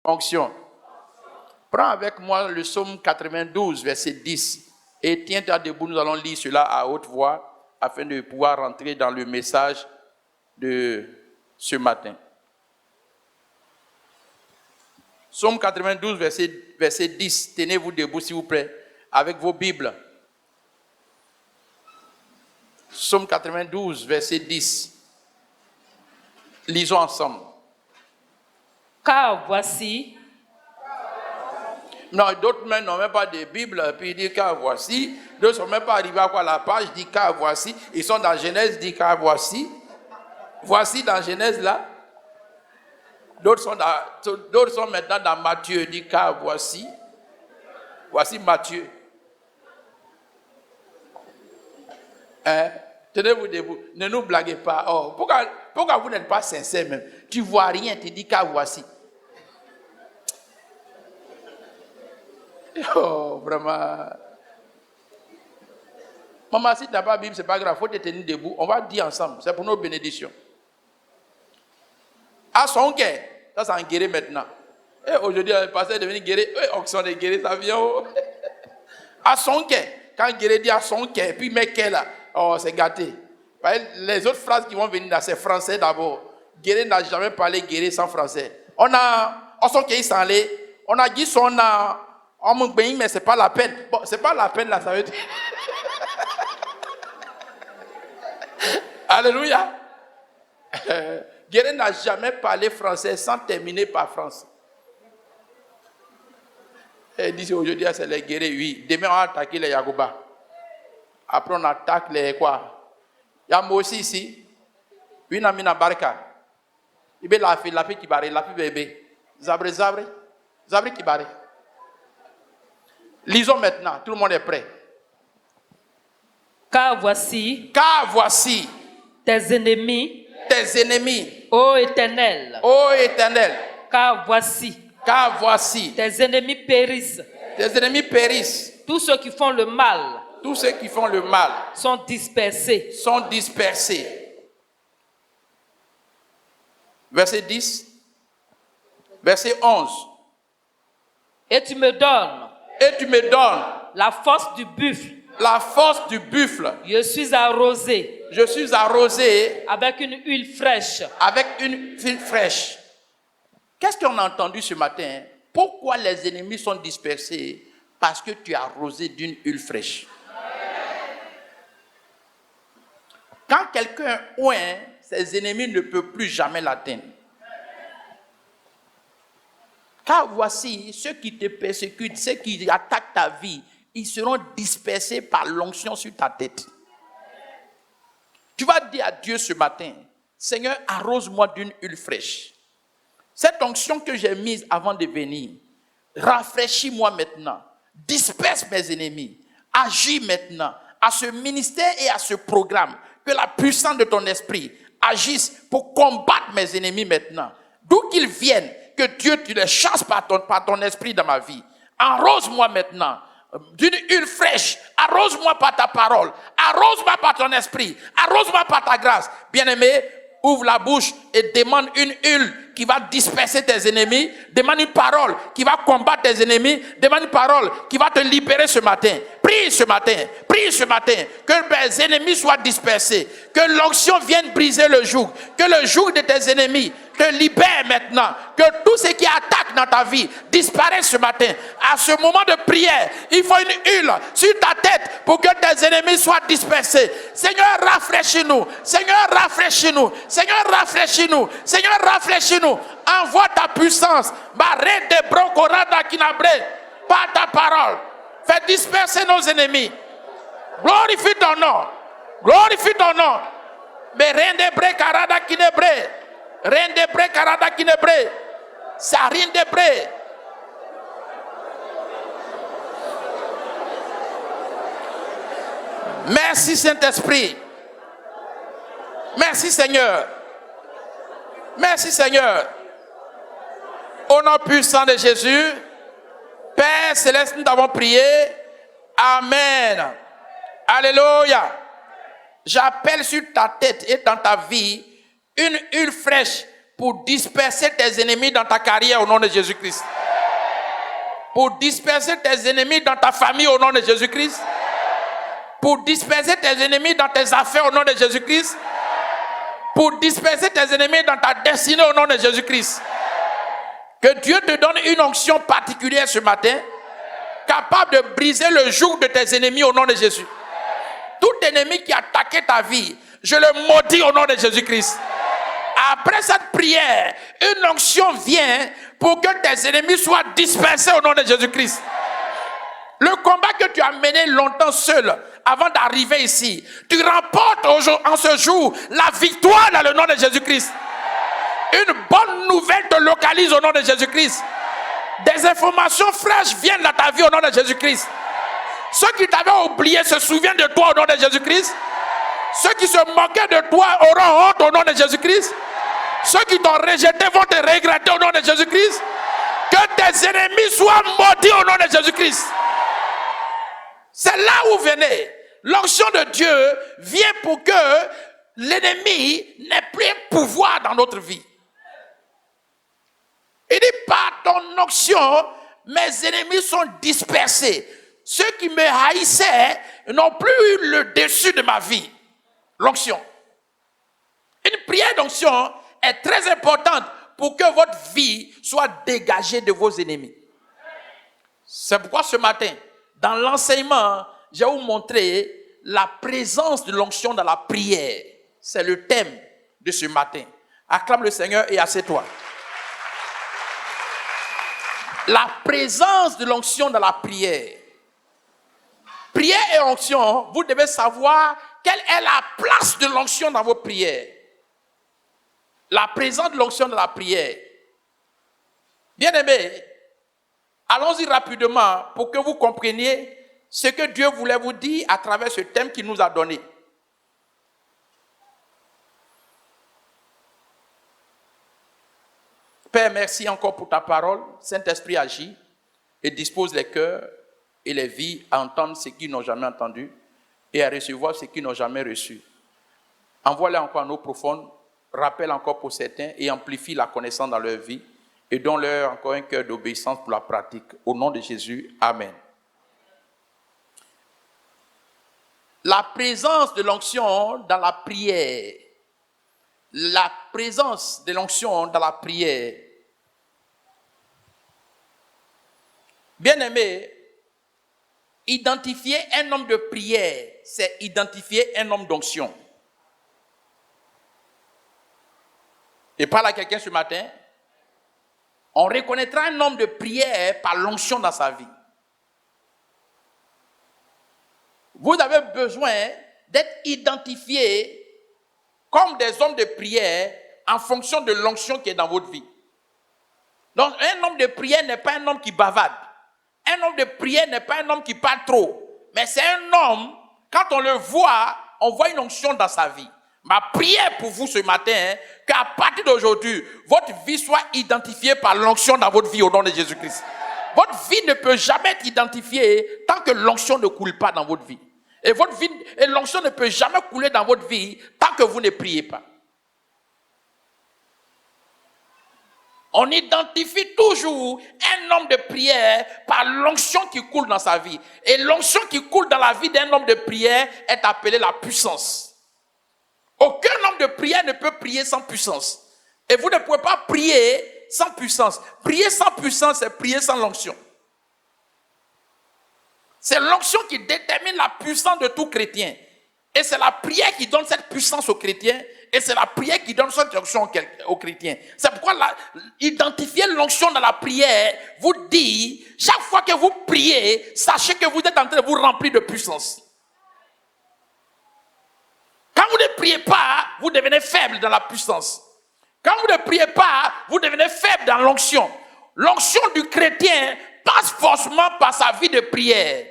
Onction. Prends avec moi le psaume 92, verset 10. Et tiens-toi debout, nous allons lire cela à haute voix afin de pouvoir rentrer dans le message de ce matin. Psaume 92, verset 10. Tenez-vous debout, s'il vous plaît, avec vos Bibles. Psaume 92, verset 10. Lisons ensemble. Car voici. Non, d'autres même n'ont même pas de Bible, puis ils disent car voici. D'autres ne sont même pas arrivés à quoi la page, ils disent car voici. Ils sont dans Genèse, ils disent car voici. Voici dans Genèse là. D'autres sont maintenant dans Matthieu, ils disent car voici. Voici Matthieu. Tenez-vous debout, ne nous blaguez pas. Oh, pourquoi vous n'êtes pas sincère même? Tu ne vois rien, tu dis car voici. Oh, vraiment. Maman, si tu n'as pas la Bible, ce n'est pas grave, il faut te tenir debout. On va dire ensemble, c'est pour nos bénédictions. À son cœur, ça c'est en guéri maintenant. Et aujourd'hui, le pasteur est devenu guéri. Onction de guéri, ça vient. À son cœur, quand guéri dit à son cœur, puis met cœur là, oh, c'est gâté. Les autres phrases qui vont venir là, c'est français d'abord. Guéri n'a jamais parlé guéri sans français. On son cœur, il s'en allait. On a dit son on me bénit, mais ce n'est pas la peine. Bon, ce n'est pas la peine là, ça veut dire. Alléluia. Guérin n'a jamais parlé français sans terminer par France. Il dit aujourd'hui, c'est les guéris, oui. Demain, on va attaquer les Yagouba. Après, on attaque les quoi? Il y a moi aussi ici. Oui, on a mis dans barca. Il y a la fille qui barre, la fille bébé. Zabri qui barre. Lisons maintenant, tout le monde est prêt. Car voici tes ennemis, ô Éternel, car voici tes ennemis périssent, tous ceux qui font le mal sont dispersés. Verset 10, verset 11. Et tu me donnes la force du buffle. Je suis arrosé avec une huile fraîche. Qu'est-ce qu'on a entendu ce matin? Pourquoi les ennemis sont dispersés? Parce que tu es arrosé d'une huile fraîche. Quand quelqu'un oint, ses ennemis ne peuvent plus jamais l'atteindre. Car voici, ceux qui te persécutent, ceux qui attaquent ta vie, ils seront dispersés par l'onction sur ta tête. Tu vas dire à Dieu ce matin, Seigneur, arrose-moi d'une huile fraîche. Cette onction que j'ai mise avant de venir, rafraîchis-moi maintenant. Disperse mes ennemis. Agis maintenant à ce ministère et à ce programme. Que la puissance de ton esprit agisse pour combattre mes ennemis maintenant. D'où qu'ils viennent, que Dieu tu les chasses par ton esprit dans ma vie. Arrose-moi maintenant d'une huile fraîche. Arrose-moi par ta parole. Arrose-moi par ton esprit. Arrose-moi par ta grâce. Bien-aimé, ouvre la bouche et demande une huile qui va disperser tes ennemis. Demande une parole qui va combattre tes ennemis. Demande une parole qui va te libérer ce matin. Prie ce matin. Que mes ennemis soient dispersés. Que l'onction vienne briser le joug. Que le joug de tes ennemis te libère maintenant. Que tout ce qui attaque dans ta vie disparaisse ce matin. À ce moment de prière, il faut une huile sur ta tête pour que tes ennemis soient dispersés. Seigneur, rafraîchis-nous. Envoie ta puissance. Par ta parole. Fais disperser nos ennemis. Glorifie ton nom. Mais rende bre karada kinebre. Ça rien de bre. Merci Saint-Esprit. Merci Seigneur. Au nom puissant de Jésus, Père Céleste, nous t'avons prié. Amen. Alléluia. J'appelle sur ta tête et dans ta vie une huile fraîche pour disperser tes ennemis dans ta carrière au nom de Jésus-Christ. Pour disperser tes ennemis dans ta famille au nom de Jésus-Christ. Pour disperser tes ennemis dans tes affaires au nom de Jésus-Christ. Pour disperser tes ennemis dans ta destinée au nom de Jésus-Christ. Que Dieu te donne une onction particulière ce matin, capable de briser le joug de tes ennemis au nom de Jésus. Tout ennemi qui a attaqué ta vie, je le maudis au nom de Jésus-Christ. Après cette prière, une onction vient pour que tes ennemis soient dispersés au nom de Jésus-Christ. Le combat que tu as mené longtemps seul, avant d'arriver ici, tu remportes en ce jour la victoire dans le nom de Jésus-Christ. Une bonne nouvelle te localise au nom de Jésus-Christ. Des informations fraîches viennent dans ta vie au nom de Jésus-Christ. Ceux qui t'avaient oublié se souviennent de toi au nom de Jésus-Christ. Ceux qui se moquaient de toi auront honte au nom de Jésus-Christ. Ceux qui t'ont rejeté vont te regretter au nom de Jésus-Christ. Que tes ennemis soient maudits au nom de Jésus-Christ. C'est là où venez. L'onction de Dieu vient pour que l'ennemi n'ait plus pouvoir dans notre vie. Il dit, par ton onction, mes ennemis sont dispersés. Ceux qui me haïssaient n'ont plus eu le dessus de ma vie. L'onction. Une prière d'onction est très importante pour que votre vie soit dégagée de vos ennemis. C'est pourquoi ce matin, dans l'enseignement, je vais vous montrer la présence de l'onction dans la prière. C'est le thème de ce matin. Acclame le Seigneur et assieds-toi. La présence de l'onction dans la prière. Prière et onction, vous devez savoir quelle est la place de l'onction dans vos prières. La présence de l'onction dans la prière. Bien-aimés, allons-y rapidement pour que vous compreniez ce que Dieu voulait vous dire à travers ce thème qu'il nous a donné. Père, merci encore pour ta parole. Saint-Esprit agit et dispose les cœurs et les vies à entendre ce qu'ils n'ont jamais entendu et à recevoir ce qu'ils n'ont jamais reçu. Envoie-les encore en eau profonde, rappelle encore pour certains et amplifie la connaissance dans leur vie et donne-leur encore un cœur d'obéissance pour la pratique. Au nom de Jésus, Amen. La présence de l'onction dans la prière. La présence de l'onction dans la prière. Bien-aimé, identifier un homme de prière, c'est identifier un homme d'onction. Et parle à quelqu'un ce matin, on reconnaîtra un homme de prière par l'onction dans sa vie. Vous avez besoin d'être identifié comme des hommes de prière en fonction de l'onction qui est dans votre vie. Donc, un homme de prière n'est pas un homme qui bavade. Un homme de prière n'est pas un homme qui parle trop. Mais c'est un homme, quand on le voit, on voit une onction dans sa vie. Ma prière pour vous ce matin, qu'à partir d'aujourd'hui, votre vie soit identifiée par l'onction dans votre vie au nom de Jésus-Christ. Votre vie ne peut jamais être identifiée tant que l'onction ne coule pas dans votre vie. Et votre vie, et l'onction ne peut jamais couler dans votre vie tant que vous ne priez pas. On identifie toujours un homme de prière par l'onction qui coule dans sa vie. Et l'onction qui coule dans la vie d'un homme de prière est appelée la puissance. Aucun homme de prière ne peut prier sans puissance. Et vous ne pouvez pas prier sans puissance. Prier sans puissance, c'est prier sans l'onction. C'est l'onction qui détermine la puissance de tout chrétien. Et c'est la prière qui donne cette puissance aux chrétiens. Et c'est la prière qui donne cette onction aux chrétiens. C'est pourquoi identifier l'onction dans la prière vous dit, chaque fois que vous priez, sachez que vous êtes en train de vous remplir de puissance. Quand vous ne priez pas, vous devenez faible dans la puissance. Quand vous ne priez pas, vous devenez faible dans l'onction. L'onction du chrétien passe forcément par sa vie de prière.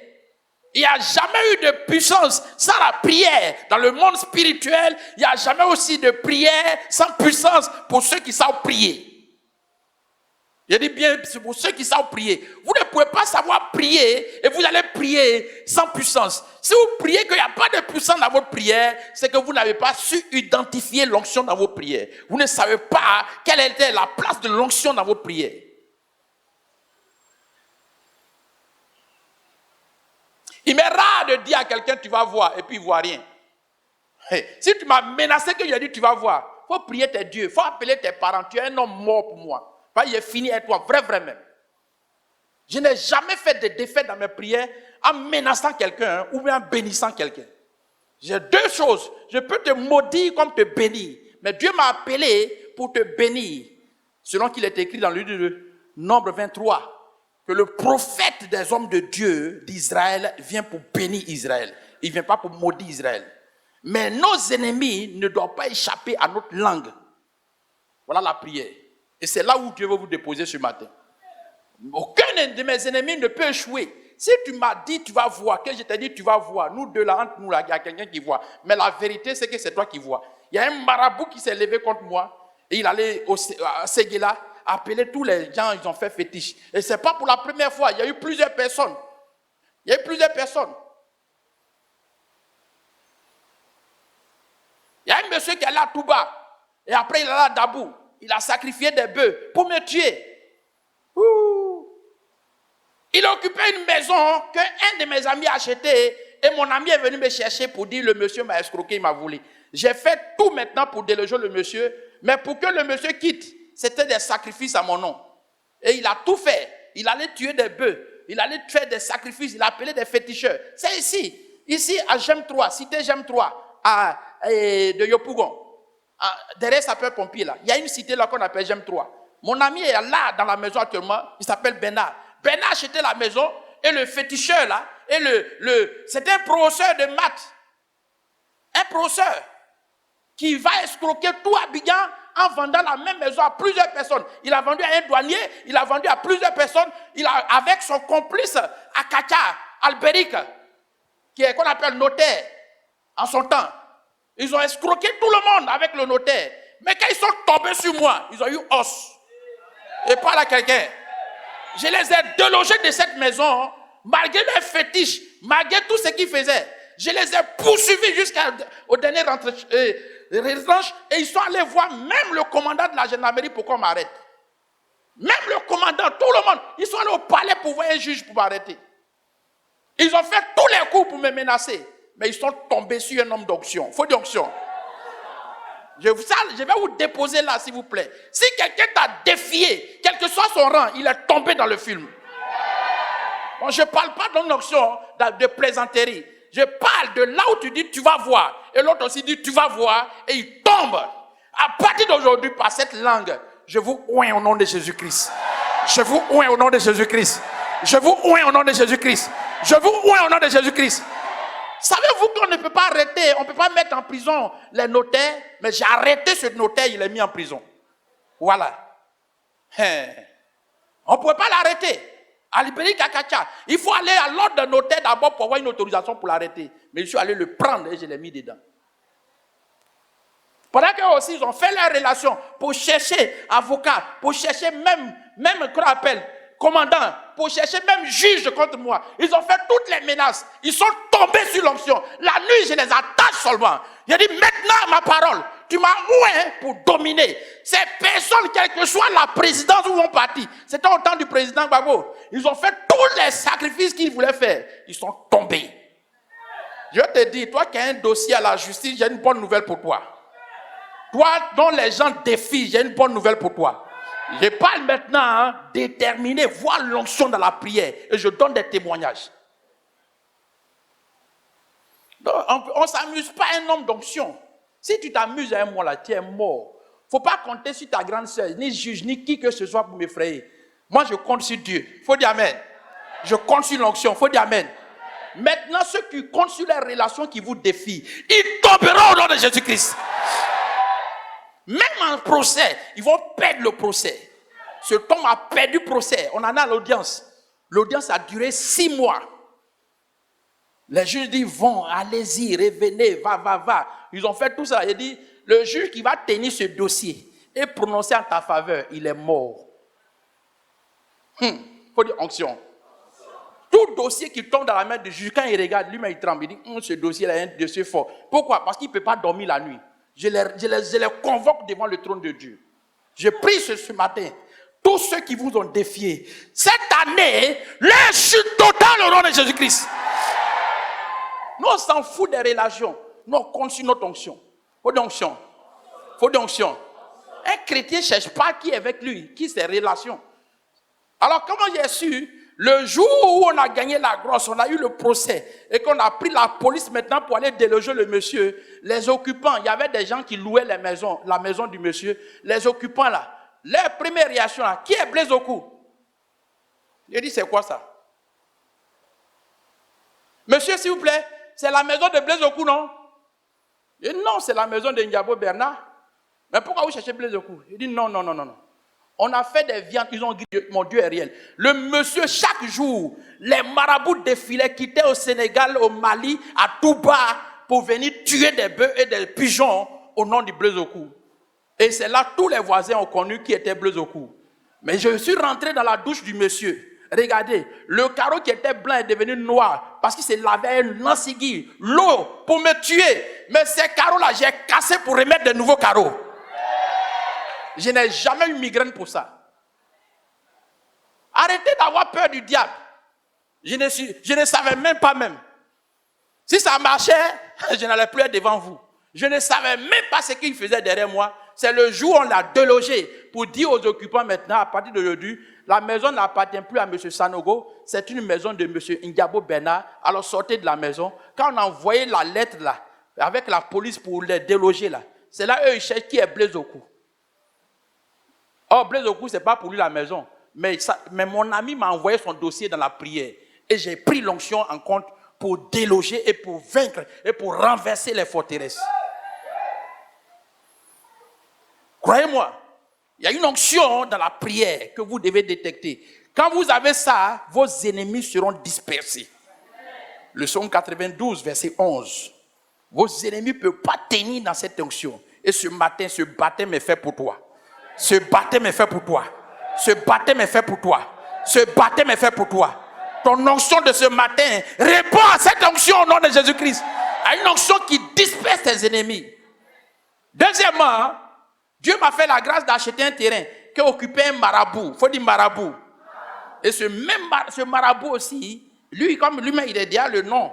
Il n'y a jamais eu de puissance sans la prière. Dans le monde spirituel, il n'y a jamais aussi de prière sans puissance pour ceux qui savent prier. Je dis bien, c'est pour ceux qui savent prier. Vous ne pouvez pas savoir prier et vous allez prier sans puissance. Si vous priez qu'il n'y a pas de puissance, puissant dans votre prière, c'est que vous n'avez pas su identifier l'onction dans vos prières. Vous ne savez pas quelle était la place de l'onction dans votre prière. Il m'est rare de dire à quelqu'un tu vas voir et puis il ne voit rien. Si tu m'as menacé que je dis tu vas voir, il faut prier tes dieux, il faut appeler tes parents. Tu es un homme mort pour moi. Il est fini avec toi, vrai même. Je n'ai jamais fait de défaite dans mes prières en menaçant quelqu'un ou bien en bénissant quelqu'un. J'ai deux choses. Je peux te maudire comme te bénir. Mais Dieu m'a appelé pour te bénir. Selon qu'il est écrit dans le livre de Nombre 23. Que le prophète des hommes de Dieu d'Israël vient pour bénir Israël. Il ne vient pas pour maudire Israël. Mais nos ennemis ne doivent pas échapper à notre langue. Voilà la prière. Et c'est là où Dieu veut vous déposer ce matin. Aucun de mes ennemis ne peut échouer. Si tu m'as dit tu vas voir, que je t'ai dit tu vas voir, nous deux là, entre nous là, il y a quelqu'un qui voit. Mais la vérité c'est que c'est toi qui vois. Il y a un marabout qui s'est levé contre moi et il allait à Séguéla appeler tous les gens, ils ont fait fétiche. Et c'est pas pour la première fois, il y a eu plusieurs personnes. Il y a eu plusieurs personnes. Il y a un monsieur qui est là tout bas et après il est là Dabou. Il a sacrifié des bœufs pour me tuer. Il occupait une maison qu'un de mes amis a achetée et mon ami est venu me chercher pour dire le monsieur m'a escroqué, il m'a volé. J'ai fait tout maintenant pour déloger le monsieur, mais pour que le monsieur quitte, c'était des sacrifices à mon nom. Et il a tout fait. Il allait tuer des bœufs, il allait faire des sacrifices, il a appelé des féticheurs. C'est ici à Gem 3, cité Gem 3, de Yopougon, derrière sapeur-pompier là. Il y a une cité là qu'on appelle Gem 3. Mon ami est là dans la maison actuellement, il s'appelle Bernard. Bernard a acheté la maison et le féticheur là, et c'était un professeur de maths. Un professeur qui va escroquer tout Abidjan en vendant la même maison à plusieurs personnes. Il a vendu à un douanier, il a vendu à plusieurs personnes, avec son complice Akacha, Albéric, qu'on appelle notaire en son temps. Ils ont escroqué tout le monde avec le notaire. Mais quand ils sont tombés sur moi, ils ont eu os. Et parle à quelqu'un. Je les ai délogés de cette maison, malgré leurs fétiches, malgré tout ce qu'ils faisaient. Je les ai poursuivis jusqu'au dernier retranche et ils sont allés voir même le commandant de la gendarmerie pour qu'on m'arrête. Même le commandant, tout le monde, ils sont allés au palais pour voir un juge pour m'arrêter. Ils ont fait tous les coups pour me menacer, mais ils sont tombés sur un homme d'onction. Il faut dire onction. Je vais vous déposer là, s'il vous plaît. Si quelqu'un t'a défié, quel que soit son rang, il est tombé dans le film. Bon, je ne parle pas d'une onction de plaisanterie. Je parle de là où tu dis tu vas voir. Et l'autre aussi dit tu vas voir. Et il tombe. À partir d'aujourd'hui, par cette langue, je vous oins au nom de Jésus-Christ. Je vous oins au nom de Jésus-Christ. Je vous oins au nom de Jésus-Christ. Je vous oins au nom de Jésus-Christ. Savez-vous qu'on ne peut pas arrêter, on ne peut pas mettre en prison les notaires, mais j'ai arrêté ce notaire, il est mis en prison. Voilà. On ne pouvait pas l'arrêter. Alibéry Kakacha. Il faut aller à l'ordre d'un notaire d'abord pour avoir une autorisation pour l'arrêter. Mais je suis allé le prendre et je l'ai mis dedans. Pendant qu'eux aussi, ils ont fait leur relation pour chercher avocat, pour chercher même qu'on appelle commandant, pour chercher même juge contre moi. Ils ont fait toutes les menaces. Ils sont tombés sur l'onction. La nuit, je les attache seulement. J'ai dit, maintenant, ma parole, tu m'as oué pour dominer. Ces personnes, quelle que soit la présidence où ils ont parti, c'était au temps du président Gbagbo. Ils ont fait tous les sacrifices qu'ils voulaient faire. Ils sont tombés. Je te dis, toi qui as un dossier à la justice, j'ai une bonne nouvelle pour toi. Toi dont les gens défient, j'ai une bonne nouvelle pour toi. Je parle maintenant déterminé, voir l'onction dans la prière et je donne des témoignages. Donc, on ne s'amuse pas à un homme d'onction. Si tu t'amuses à un mois là, tu es mort. Il ne faut pas compter sur ta grande sœur, ni juge, ni qui que ce soit pour m'effrayer. Moi, je compte sur Dieu. Il faut dire Amen. Je compte sur l'onction. Il faut dire Amen. Maintenant, ceux qui comptent sur les relations qui vous défient, ils tomberont au nom de Jésus-Christ. Même en procès, ils vont perdre le procès. Ce homme a perdu le procès. On en a l'audience. L'audience a duré 6 mois. Les juges disent, vont, allez-y, revenez, va. Ils ont fait tout ça. Il dit, le juge qui va tenir ce dossier et prononcer en ta faveur, il est mort. Faut dire onction. Tous Tout dossier qui tombe dans la main du juge, quand il regarde, lui-même il tremble. Il dit, ce dossier-là est un dossier fort. Pourquoi? Parce qu'il ne peut pas dormir la nuit. Je les convoque devant le trône de Dieu. Je prie ce matin. Tous ceux qui vous ont défié, cette année, leur chute totale au nom de Jésus-Christ. Nous, on s'en fout des relations. Nous, on compte sur notre onction. Faut d'onction. Faut d'onction. Un chrétien ne cherche pas qui est avec lui, qui c'est relation. Alors, comment j'ai su? Le jour où on a gagné la grâce, on a eu le procès et qu'on a pris la police maintenant pour aller déloger le monsieur, les occupants, il y avait des gens qui louaient les maisons, la maison du monsieur, les occupants là, leur première réaction là, qui est Blaise Oku? J'ai dit, c'est quoi ça? Monsieur, s'il vous plaît, c'est la maison de Blaise Oku, non? Il dit, non, c'est la maison de Ndiabo Bernard. Mais pourquoi vous cherchez Blaise Oku? Il dit, non. On a fait des viandes, ils ont dit, mon Dieu est réel. Le monsieur, chaque jour, les marabouts défilaient, quittaient au Sénégal, au Mali, à Touba, pour venir tuer des bœufs et des pigeons au nom du Blaise Oku. Et c'est là tous les voisins ont connu qui était Blaise Oku. Mais je suis rentré dans la douche du monsieur. Regardez, le carreau qui était blanc est devenu noir parce qu'il s'est lavé un lance-aiguille, l'eau pour me tuer. Mais ces carreaux-là, j'ai cassé pour remettre de nouveaux carreaux. Je n'ai jamais eu migraine pour ça. Arrêtez d'avoir peur du diable. Je ne savais même pas même. Si ça marchait, je n'allais plus être devant vous. Je ne savais même pas ce qu'il faisait derrière moi. C'est le jour où on l'a délogé pour dire aux occupants maintenant, à partir d'aujourd'hui, la maison n'appartient plus à M. Sanogo, c'est une maison de M. Ndiabo Bernard. Alors sortez de la maison. Quand on a envoyé la lettre là, avec la police pour les déloger là, c'est là eux ils cherchent qui est Blaise Oku. Oh, Blaise Oku, ce n'est pas pour lui la maison. Mais mon ami m'a envoyé son dossier dans la prière. Et j'ai pris l'onction en compte pour déloger et pour vaincre et pour renverser les forteresses. Croyez-moi, il y a une onction dans la prière que vous devez détecter. Quand vous avez ça, vos ennemis seront dispersés. Le psaume 92, verset 11. Vos ennemis ne peuvent pas tenir dans cette onction. Et ce matin, ce baptême est fait pour toi. Ce baptême est fait pour toi. Ce baptême est fait pour toi. Ce baptême est fait pour toi. Ton onction de ce matin répond à cette onction au nom de Jésus-Christ. À une onction qui disperse tes ennemis. Deuxièmement, Dieu m'a fait la grâce d'acheter un terrain qui occupait un marabout. Il faut dire marabout. Et ce marabout aussi, lui, comme lui-même, il est déjà le nom.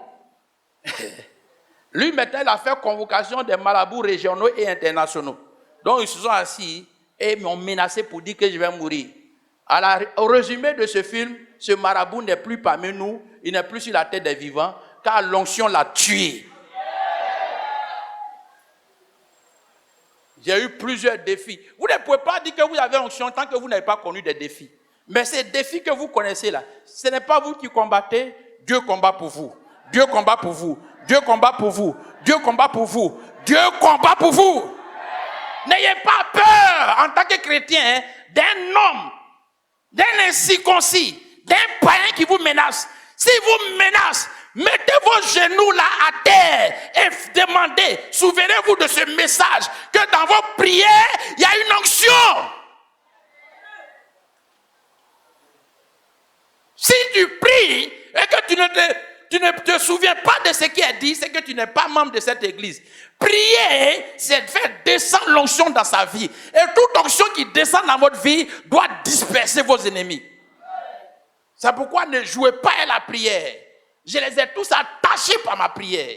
Lui, maintenant, il a fait convocation des marabouts régionaux et internationaux. Donc, ils se sont assis et m'ont menacé pour dire que je vais mourir. Alors, au résumé de ce film, ce marabout n'est plus parmi nous, il n'est plus sur la tête des vivants, car l'onction l'a tué. J'ai eu plusieurs défis. Vous ne pouvez pas dire que vous avez onction tant que vous n'avez pas connu des défis. Mais ces défis que vous connaissez là, ce n'est pas vous qui combattez, Dieu combat pour vous. Dieu combat pour vous. Dieu combat pour vous. Dieu combat pour vous. Dieu combat pour vous. N'ayez pas peur en tant que chrétien d'un homme, d'un incirconcis, d'un païen qui vous menace. S'il vous menace, mettez vos genoux là à terre et demandez, souvenez-vous de ce message, que dans vos prières, il y a une onction. Si tu pries et que tu ne te souviens pas de ce qui est dit, c'est que tu n'es pas membre de cette église. Prier, c'est faire descendre l'onction dans sa vie. Et toute onction qui descend dans votre vie doit disperser vos ennemis. C'est pourquoi ne jouez pas à la prière. Je les ai tous attachés par ma prière.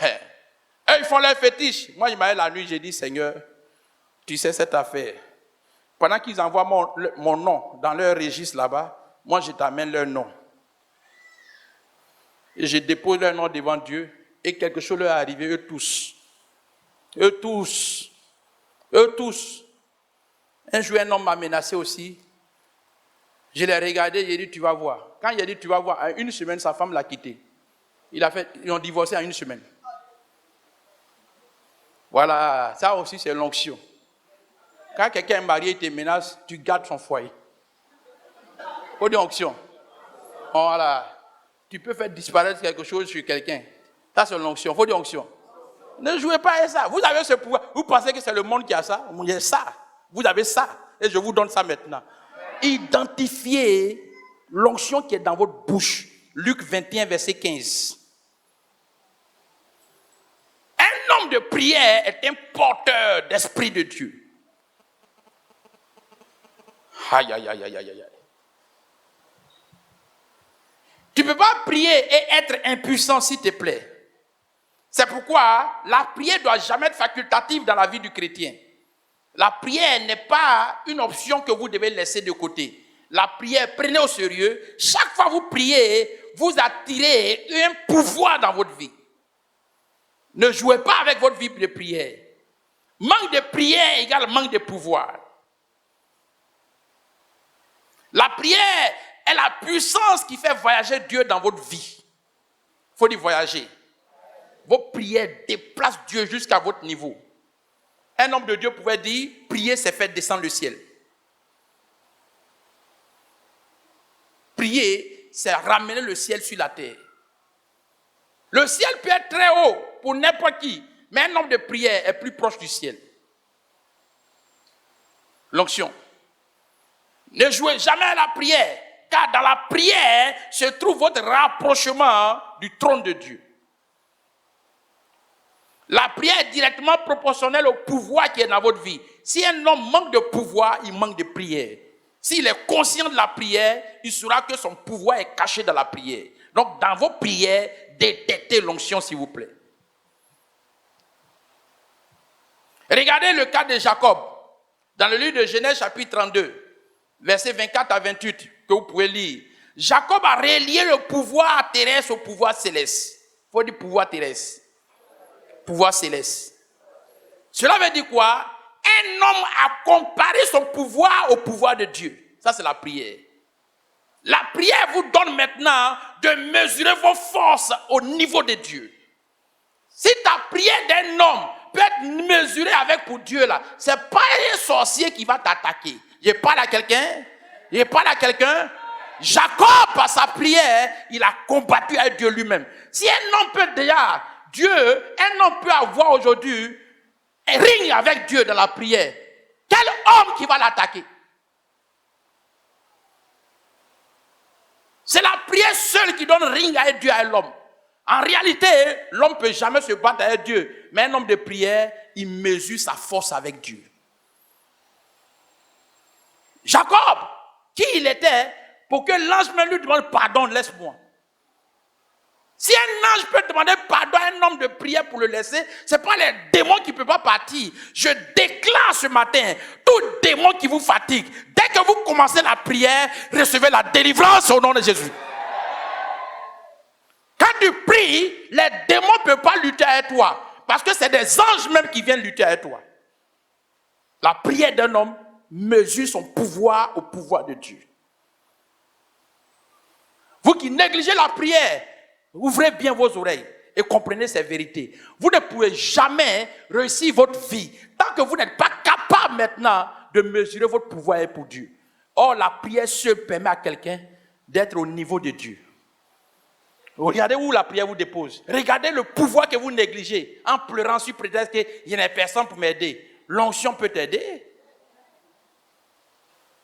Et ils font leur fétiche. Moi, il m'a dit la nuit, j'ai dit, Seigneur, tu sais cette affaire. Pendant qu'ils envoient mon nom dans leur registre là-bas, moi, je t'amène leur nom. Et je dépose leur nom devant Dieu. Et quelque chose leur est arrivé, eux tous. Eux tous. Eux tous. Un jour, un homme m'a menacé aussi. Je l'ai regardé, j'ai dit, tu vas voir. Quand il a dit, tu vas voir, en une semaine, sa femme l'a quitté. Ils ont divorcé en une semaine. Voilà, ça aussi, c'est l'onction. Quand quelqu'un est marié, il te menace, tu gardes son foyer. Faut dire onction. Voilà. Tu peux faire disparaître quelque chose sur quelqu'un. Ça, c'est l'onction. Faut dire onction. Ne jouez pas à ça. Vous avez ce pouvoir. Vous pensez que c'est le monde qui a ça? Il y a ça. Vous avez ça. Et je vous donne ça maintenant. Identifiez l'onction qui est dans votre bouche. Luc 21, verset 15. Un homme de prière est un porteur d'esprit de Dieu. Aïe, aïe, aïe, aïe, aïe, aïe. Tu ne peux pas prier et être impuissant, s'il te plaît. C'est pourquoi la prière ne doit jamais être facultative dans la vie du chrétien. La prière n'est pas une option que vous devez laisser de côté. La prière, prenez au sérieux. Chaque fois que vous priez, vous attirez un pouvoir dans votre vie. Ne jouez pas avec votre vie de prière. Manque de prière égale manque de pouvoir. La prière est la puissance qui fait voyager Dieu dans votre vie. Il faut dire voyager. Vos prières déplacent Dieu jusqu'à votre niveau. Un homme de Dieu pouvait dire, prier c'est faire descendre le ciel. Prier, c'est ramener le ciel sur la terre. Le ciel peut être très haut pour n'importe qui, mais un homme de prière est plus proche du ciel. L'onction. Ne jouez jamais à la prière, car dans la prière se trouve votre rapprochement du trône de Dieu. La prière est directement proportionnelle au pouvoir qui est dans votre vie. Si un homme manque de pouvoir, il manque de prière. S'il est conscient de la prière, il saura que son pouvoir est caché dans la prière. Donc, dans vos prières, détectez l'onction, s'il vous plaît. Regardez le cas de Jacob, dans le livre de Genèse, chapitre 32. Versets 24 à 28, que vous pouvez lire. Jacob a relié le pouvoir terrestre au pouvoir céleste. Il faut dire pouvoir terrestre. Pouvoir céleste. Cela veut dire quoi? Un homme a comparé son pouvoir au pouvoir de Dieu. Ça, c'est la prière. La prière vous donne maintenant de mesurer vos forces au niveau de Dieu. Si ta prière d'un homme peut être mesurée avec pour Dieu, là, ce n'est pas un sorcier qui va t'attaquer. Je parle à quelqu'un. Jacob, par sa prière, il a combattu avec Dieu lui-même. Si un homme peut déjà, un homme peut avoir aujourd'hui un ring avec Dieu dans la prière. Quel homme qui va l'attaquer? C'est la prière seule qui donne ring avec Dieu à l'homme. En réalité, l'homme ne peut jamais se battre avec Dieu. Mais un homme de prière, il mesure sa force avec Dieu. Jacob, qui il était pour que l'ange même lui demande pardon, laisse-moi. Si un ange peut demander pardon à un homme de prière pour le laisser, ce n'est pas les démons qui ne peuvent pas partir. Je déclare ce matin, tout démon qui vous fatigue, dès que vous commencez la prière, recevez la délivrance au nom de Jésus. Quand tu pries, les démons ne peuvent pas lutter avec toi, parce que c'est des anges même qui viennent lutter avec toi. La prière d'un homme mesure son pouvoir au pouvoir de Dieu. Vous qui négligez la prière, ouvrez bien vos oreilles et comprenez ces vérités. Vous ne pouvez jamais réussir votre vie tant que vous n'êtes pas capable maintenant de mesurer votre pouvoir pour Dieu. Or, la prière seule permet à quelqu'un d'être au niveau de Dieu. Regardez où la prière vous dépose. Regardez le pouvoir que vous négligez en pleurant sur prétexte qu'il n'y a personne pour m'aider. L'onction peut t'aider.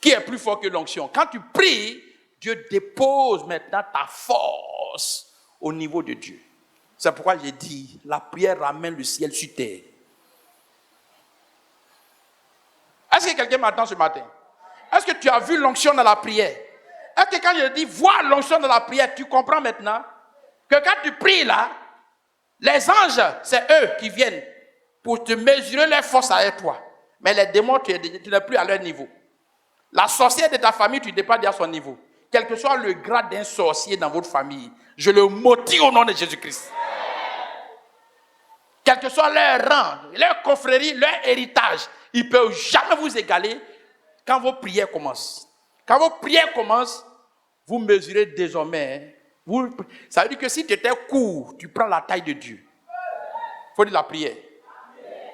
Qui est plus fort que l'onction? Quand tu pries, Dieu dépose maintenant ta force au niveau de Dieu. C'est pourquoi j'ai dit, la prière ramène le ciel sur terre. Est-ce que quelqu'un m'entend ce matin? Est-ce que tu as vu l'onction dans la prière? Est-ce que quand je dis voir l'onction dans la prière, tu comprends maintenant que quand tu pries là, les anges, c'est eux qui viennent pour te mesurer leur force avec toi. Mais les démons, tu n'es plus à leur niveau. La sorcière de ta famille, tu n'es pas à son niveau. Quel que soit le grade d'un sorcier dans votre famille, je le maudis au nom de Jésus-Christ. Quel que soit leur rang, leur confrérie, leur héritage, ils ne peuvent jamais vous égaler quand vos prières commencent. Quand vos prières commencent, vous mesurez désormais. Ça veut dire que si tu étais court, tu prends la taille de Dieu. Il faut dire la prière.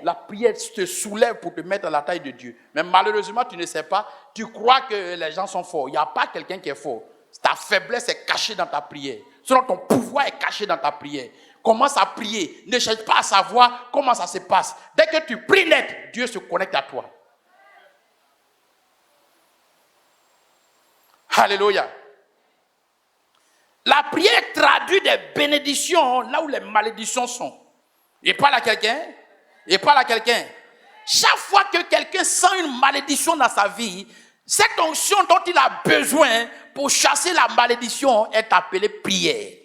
La prière te soulève pour te mettre à la taille de Dieu. Mais malheureusement, tu ne sais pas. Tu crois que les gens sont forts. Il n'y a pas quelqu'un qui est fort. Ta faiblesse est cachée dans ta prière. Sinon, ton pouvoir est caché dans ta prière. Commence à prier. Ne cherche pas à savoir comment ça se passe. Dès que tu pries net, Dieu se connecte à toi. Alléluia. La prière traduit des bénédictions là où les malédictions sont. Il parle à quelqu'un. Chaque fois que quelqu'un sent une malédiction dans sa vie, cette onction dont il a besoin pour chasser la malédiction est appelée prière.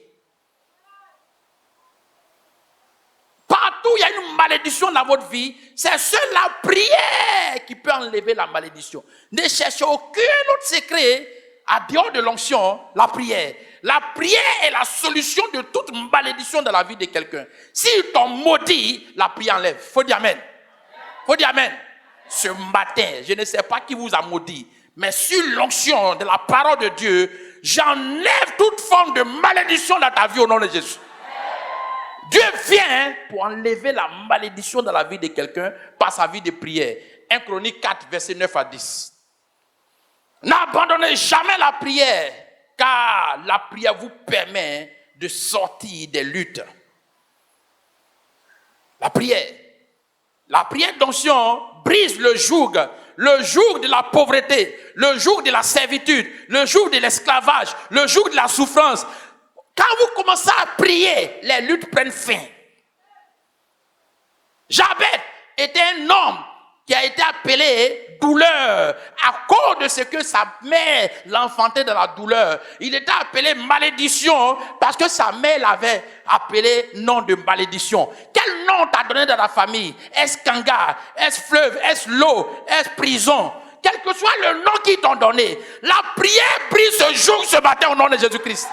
Partout où il y a une malédiction dans votre vie, c'est seule la prière qui peut enlever la malédiction. Ne cherchez aucun autre secret à dehors de l'onction, la prière. La prière est la solution de toute malédiction dans la vie de quelqu'un. S'il t'ont maudit, la prière enlève. Faut dire amen. Ce matin, je ne sais pas qui vous a maudit, mais sur l'onction de la parole de Dieu, j'enlève toute forme de malédiction dans ta vie au nom de Jésus. Dieu vient pour enlever la malédiction dans la vie de quelqu'un par sa vie de prière. 1 Chronique 4, verset 9 à 10. N'abandonnez jamais la prière, car la prière vous permet de sortir des luttes. La prière d'onction brise le joug de la pauvreté, le joug de la servitude, le joug de l'esclavage, le joug de la souffrance. Quand vous commencez à prier, les luttes prennent fin. Jabez était un homme qui a été appelé douleur à cause de ce que sa mère l'enfantait dans la douleur. Il était appelé malédiction parce que sa mère l'avait appelé nom de malédiction. Quel nom t'a donné dans la famille? Est-ce Kanga? Est-ce fleuve? Est-ce l'eau? Est-ce prison? Quel que soit le nom qu'ils t'ont donné, la prière brise ce jour, ce matin au nom de Jésus-Christ.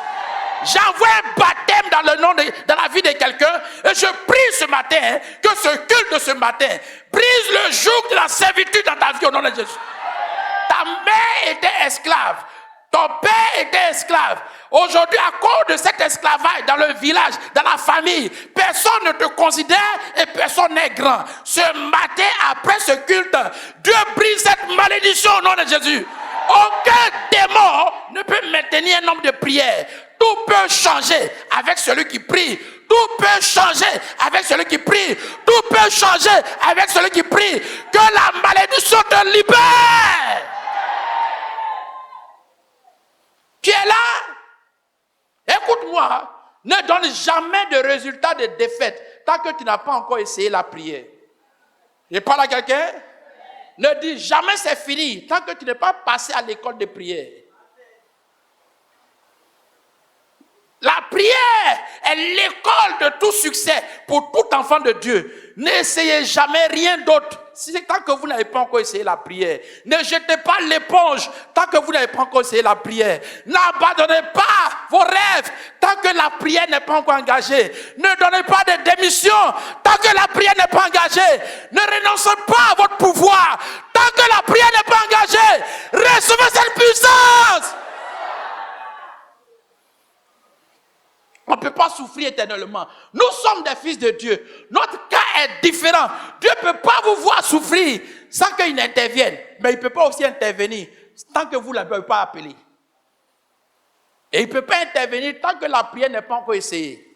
J'envoie un baptême dans la vie de quelqu'un et je prie ce matin que ce culte de ce matin brise le joug de la servitude dans ta vie au nom de Jésus. Ta mère était esclave, ton père était esclave. Aujourd'hui, à cause de cet esclavage dans le village, dans la famille, personne ne te considère et personne n'est grand. Ce matin, après ce culte, Dieu brise cette malédiction au nom de Jésus. Aucun démon ne peut maintenir un homme de prière. Tout peut changer avec celui qui prie. Tout peut changer avec celui qui prie. Tout peut changer avec celui qui prie. Que la malédiction te libère. Tu es là? Écoute-moi. Ne donne jamais de résultat de défaite tant que tu n'as pas encore essayé la prière. Je parle à quelqu'un? Ne dis jamais c'est fini tant que tu n'es pas passé à l'école de prière. La prière est l'école de tout succès pour tout enfant de Dieu. N'essayez jamais rien d'autre. Tant que vous n'avez pas encore essayé la prière. Ne jetez pas l'éponge tant que vous n'avez pas encore essayé la prière. N'abandonnez pas vos rêves tant que la prière n'est pas encore engagée. Ne donnez pas de démission tant que la prière n'est pas engagée. Ne renoncez pas à votre pouvoir tant que la prière n'est pas engagée. Recevez cette puissance. On ne peut pas souffrir éternellement. Nous sommes des fils de Dieu. Notre cas est différent. Dieu ne peut pas vous voir souffrir sans qu'il intervienne. Mais il ne peut pas aussi intervenir tant que vous ne l'avez pas appelé. Et il ne peut pas intervenir tant que la prière n'est pas encore essayée.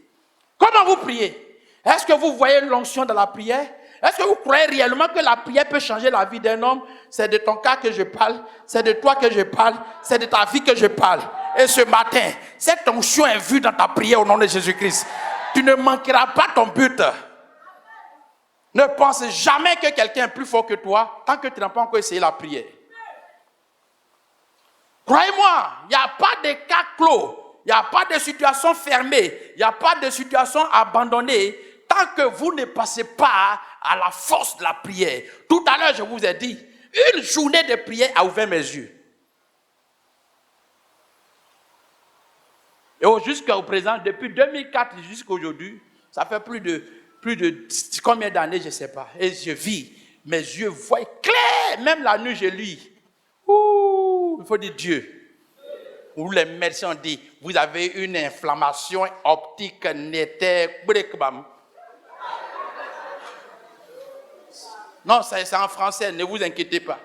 Comment vous priez? Est-ce que vous voyez l'onction dans la prière? Est-ce que vous croyez réellement que la prière peut changer la vie d'un homme? C'est de ton cas que je parle. C'est de toi que je parle. C'est de ta vie que je parle. Et ce matin, cette onction est vue dans ta prière au nom de Jésus-Christ. Tu ne manqueras pas ton but. Ne pense jamais que quelqu'un est plus fort que toi tant que tu n'as pas encore essayé la prière. Croyez-moi, il n'y a pas de cas clos. Il n'y a pas de situation fermée. Il n'y a pas de situation abandonnée tant que vous ne passez pas à la force de la prière. Tout à l'heure, je vous ai dit, une journée de prière a ouvert mes yeux. Et jusqu'au présent, depuis 2004 jusqu'à aujourd'hui, ça fait plus de combien d'années, je ne sais pas. Et je vis, mes yeux voient clair, même la nuit je lis. Ouh, il faut dire Dieu. Où les médecins disent, vous avez une inflammation optique nétaire. Non, c'est en français, ne vous inquiétez pas.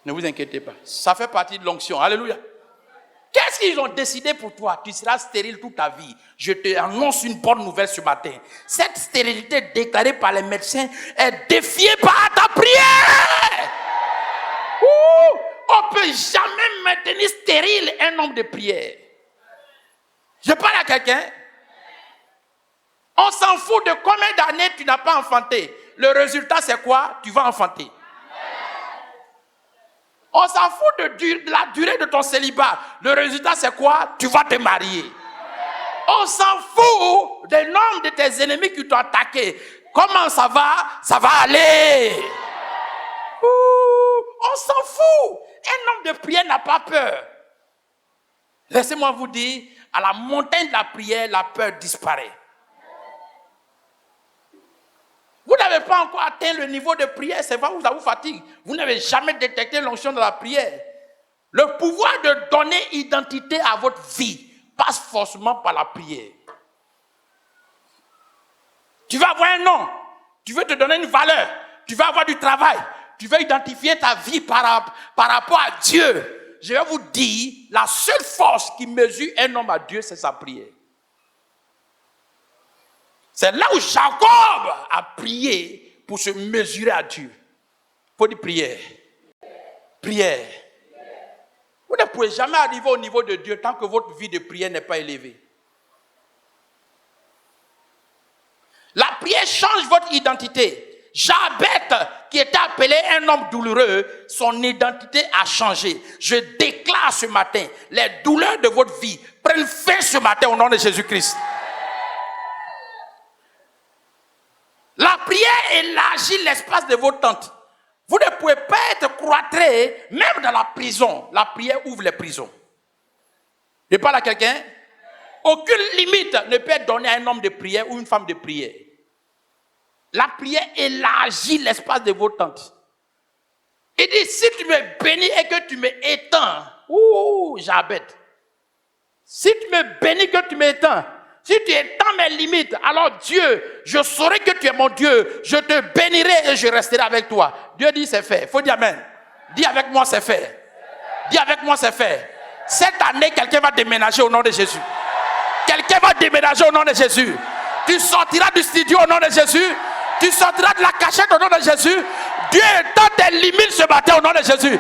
Ne vous inquiétez pas. Ça fait partie de l'onction. Alléluia. Qu'est-ce qu'ils ont décidé pour toi? Tu seras stérile toute ta vie. Je te annonce une bonne nouvelle ce matin. Cette stérilité déclarée par les médecins est défiée par ta prière. On ne peut jamais maintenir stérile un homme de prière. Je parle à quelqu'un. On s'en fout de combien d'années tu n'as pas enfanté. Le résultat, c'est quoi? Tu vas enfanter. On s'en fout de la durée de ton célibat. Le résultat, c'est quoi? Tu vas te marier. On s'en fout des nombres de tes ennemis qui t'ont attaqué. Comment ça va? Ça va aller. On s'en fout. Un homme de prière n'a pas peur. Laissez-moi vous dire, à la montagne de la prière, la peur disparaît. Vous n'avez pas encore atteint le niveau de prière, c'est vrai, ça vous fatigue. Vous n'avez jamais détecté l'onction de la prière. Le pouvoir de donner identité à votre vie passe forcément par la prière. Tu vas avoir un nom, tu veux te donner une valeur, tu vas avoir du travail, tu veux identifier ta vie par rapport à Dieu. Je vais vous dire, la seule force qui mesure un homme à Dieu, c'est sa prière. C'est là où Jacob a prié pour se mesurer à Dieu. Il faut dire prière. Prière. Vous ne pouvez jamais arriver au niveau de Dieu tant que votre vie de prière n'est pas élevée. La prière change votre identité. Jabet, qui était appelé un homme douloureux, son identité a changé. Je déclare ce matin, les douleurs de votre vie prennent fin ce matin au nom de Jésus-Christ. La prière élargit l'espace de vos tentes. Vous ne pouvez pas être cloîtré, même dans la prison. La prière ouvre les prisons. Je parle à quelqu'un. Aucune limite ne peut être donnée à un homme de prière ou une femme de prière. La prière élargit l'espace de vos tentes. Il dit, si tu me bénis et que tu me étends, j'habite. Si tu me bénis que tu m'étends, si tu étends mes limites, alors Dieu, je saurai que tu es mon Dieu. Je te bénirai et je resterai avec toi. Dieu dit c'est fait. Il faut dire amen. Dis avec moi c'est fait. Dis avec moi c'est fait. Cette année, quelqu'un va déménager au nom de Jésus. Quelqu'un va déménager au nom de Jésus. Tu sortiras du studio au nom de Jésus. Tu sortiras de la cachette au nom de Jésus. Dieu étend tes limites ce matin au nom de Jésus.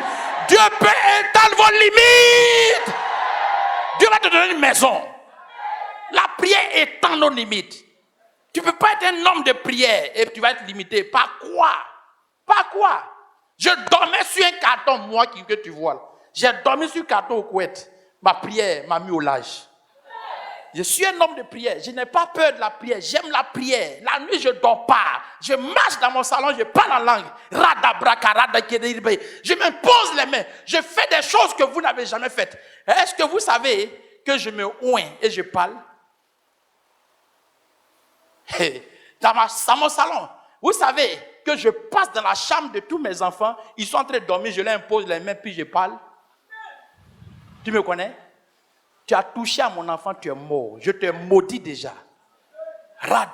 Dieu peut étendre vos limites. Dieu va te donner une maison. La prière étend nos limites. Tu ne peux pas être un homme de prière et tu vas être limité. Par quoi? Par quoi? Je dormais sur un carton, moi que tu vois. J'ai dormi sur un carton au Koweït. Ma prière m'a mis au large. Je suis un homme de prière. Je n'ai pas peur de la prière. J'aime la prière. La nuit, je ne dors pas. Je marche dans mon salon, je parle en langue. Je m'impose les mains. Je fais des choses que vous n'avez jamais faites. Est-ce que vous savez que je me oins et je parle? Dans mon salon, vous savez que je passe dans la chambre de tous mes enfants, ils sont en train de dormir, je leur impose les mains, puis je parle. Tu me connais? Tu as touché à mon enfant, tu es mort. Je te maudis déjà. La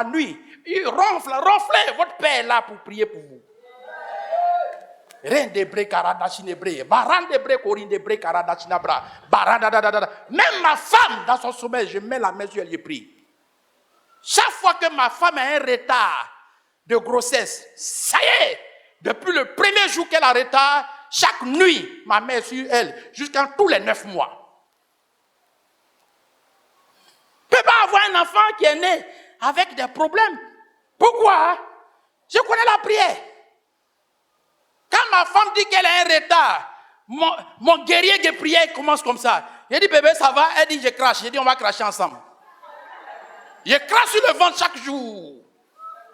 nuit, il ronflez, votre père est là pour prier pour vous. Même ma femme, dans son sommeil, je mets la main sur elle et prie. Chaque fois que ma femme a un retard de grossesse, ça y est, depuis le premier jour qu'elle a retard, chaque nuit, ma main est sur elle, jusqu'à tous les 9 mois. Je ne peux pas avoir un enfant qui est né avec des problèmes. Pourquoi? Je connais la prière. Quand ma femme dit qu'elle a un retard, mon guerrier de prière commence comme ça. Je dis, bébé, ça va? Elle dit, je crache. Je dis, on va cracher ensemble. Je crache sur le ventre chaque jour.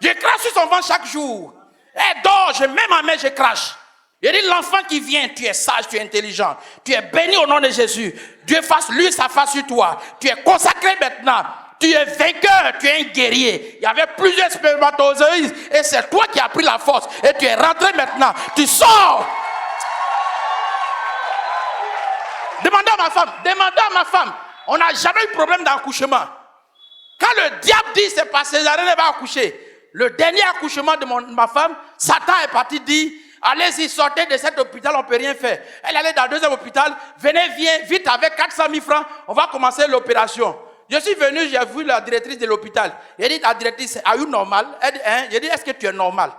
Je crache sur son ventre chaque jour. Elle dort, je mets ma main, je crache. Je dis, l'enfant qui vient, tu es sage, tu es intelligent. Tu es béni au nom de Jésus. Dieu fasse lui sa face sur toi. Tu es consacré maintenant. Tu es vainqueur, tu es un guerrier. Il y avait plusieurs spermatozoïdes et c'est toi qui as pris la force. Et tu es rentré maintenant. Tu sors. Demandez à ma femme. On n'a jamais eu de problème d'accouchement. Quand le diable dit c'est pas césarienne, elle va accoucher. Le dernier accouchement de ma femme, Satan est parti dire, allez-y, sortez de cet hôpital, on ne peut rien faire. Elle allait dans le deuxième hôpital, venez, viens, vite avec 400 000 francs, on va commencer l'opération. Je suis venu, j'ai vu la directrice de l'hôpital. Elle dit, la directrice, are you normal? Elle dit, hein? J'ai dit, est-ce que tu es normal?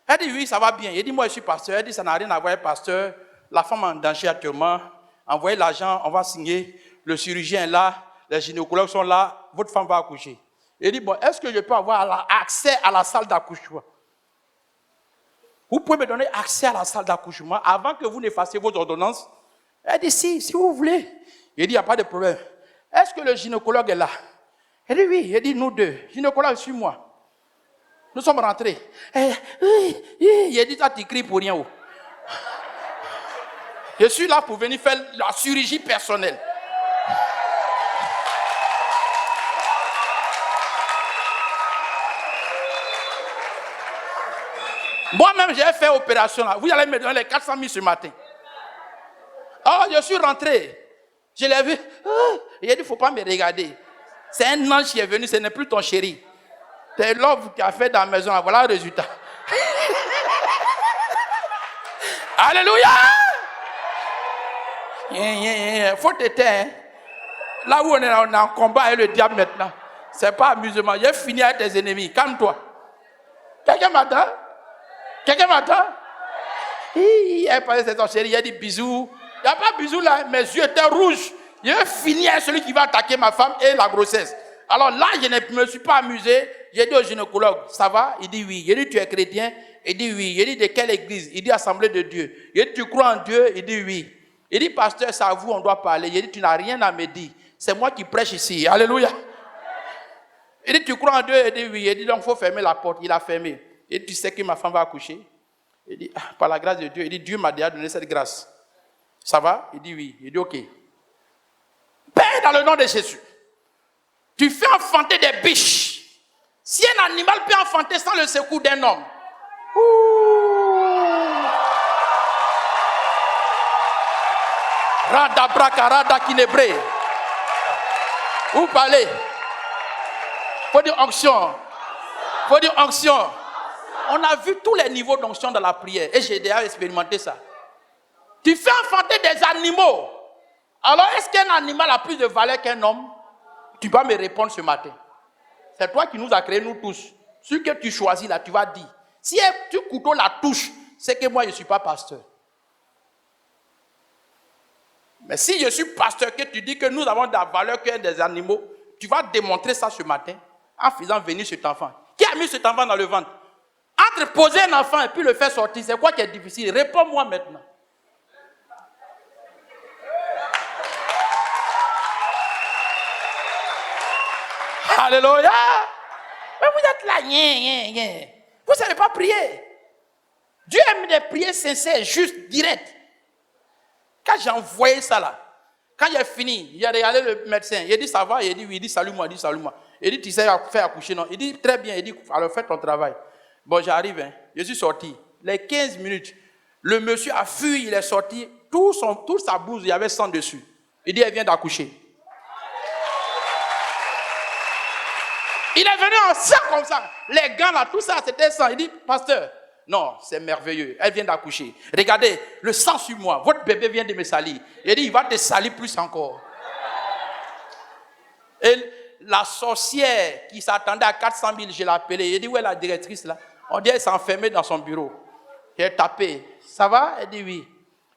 Elle dit oui, ça va bien. Il dit moi je suis pasteur. Elle dit ça n'a rien à voir avec pasteur. La femme est en danger actuellement. Envoyez l'argent, on va signer. Le chirurgien est là, les gynécologues sont là. Votre femme va accoucher. Il dit bon, est-ce que je peux avoir accès à la salle d'accouchement? Vous pouvez me donner accès à la salle d'accouchement avant que vous ne fassiez vos ordonnances? Elle dit si vous voulez. Il dit il n'y a pas de problème. Est-ce que le gynécologue est là? Elle dit oui. Il dit nous deux. Gynécologue, suis-moi. Nous sommes rentrés. Il a dit, ça t'écris pour rien. Oh. Je suis là pour venir faire la chirurgie personnelle. Moi-même, j'ai fait opération là. Vous allez me donner les 400 000 ce matin. Alors, je suis rentré. Je l'ai vu. Il a dit, il ne faut pas me regarder. C'est un ange qui est venu, ce n'est plus ton chéri. C'est l'homme qui a fait dans la maison. Voilà le résultat. Alléluia! Faut t'éteindre. Là où on est en combat avec le diable maintenant, c'est pas amusement. J'ai fini avec tes ennemis. Calme-toi. Quelqu'un m'attend? Quelqu'un m'attend? Il a parlé de ton chéri, il a dit bisous. Il n'y a pas bisous là, mes yeux étaient rouges. J'ai fini avec celui qui va attaquer ma femme et la grossesse. Alors là, je ne me suis pas amusé. J'ai dit au gynécologue, ça va? Il dit oui. J'ai dit, tu es chrétien? Il dit oui. J'ai dit, de quelle église? Il dit, Assemblée de Dieu. J'ai dit, tu crois en Dieu? Il dit oui. Il dit, pasteur, c'est à vous, on doit parler. J'ai dit, tu n'as rien à me dire. C'est moi qui prêche ici. Alléluia. Il dit, tu crois en Dieu? Il dit oui. Il dit, donc il faut fermer la porte. Il a fermé. Il dit, tu sais que ma femme va accoucher? Il dit, par la grâce de Dieu. Il dit, Dieu m'a déjà donné cette grâce. Ça va? Il dit oui. Il dit, ok. Père, dans le nom de Jésus. Tu fais enfanter des biches. Si un animal peut enfanter sans le secours d'un homme. Rada bracarada kinebre. Vous parlez. Faut dire onction. Faut dire onction. On a vu tous les niveaux d'onction dans la prière. Et j'ai déjà expérimenté ça. Tu fais enfanter des animaux. Alors est-ce qu'un animal a plus de valeur qu'un homme? Tu vas me répondre ce matin. C'est toi qui nous as créés, nous tous. Ce que tu choisis là, tu vas dire. Si tu couteau la touche, c'est que moi je ne suis pas pasteur. Mais si je suis pasteur, que tu dis que nous avons de la valeur que des animaux, tu vas démontrer ça ce matin en faisant venir cet enfant. Qui a mis cet enfant dans le ventre? Entre poser un enfant et puis le faire sortir, c'est quoi qui est difficile? Réponds-moi maintenant. Alléluia. Mais vous êtes là, vous ne savez pas prier. Dieu aime des prières sincères, justes, directes. Quand j'ai envoyé ça là, quand j'ai fini, il a regardé le médecin, il a dit ça va, il a dit oui, il dit salut-moi, il dit tu sais faire accoucher, non? Il dit très bien, il dit alors fais ton travail. Bon, j'arrive, je suis sorti. Les 15 minutes, le monsieur a fui, il est sorti, toute sa blouse, il y avait sang dessus. Il dit elle vient d'accoucher. Il est venu en sang comme ça. Les gants là, tout ça, c'était sang. Il dit, pasteur, non, c'est merveilleux. Elle vient d'accoucher. Regardez, le sang sur moi. Votre bébé vient de me salir. Il dit, il va te salir plus encore. Et la sorcière qui s'attendait à 400 000, je l'ai appelée. Il dit, où est la directrice là? On dit, elle s'est enfermée dans son bureau. J'ai tapé. Ça va? Elle dit, oui.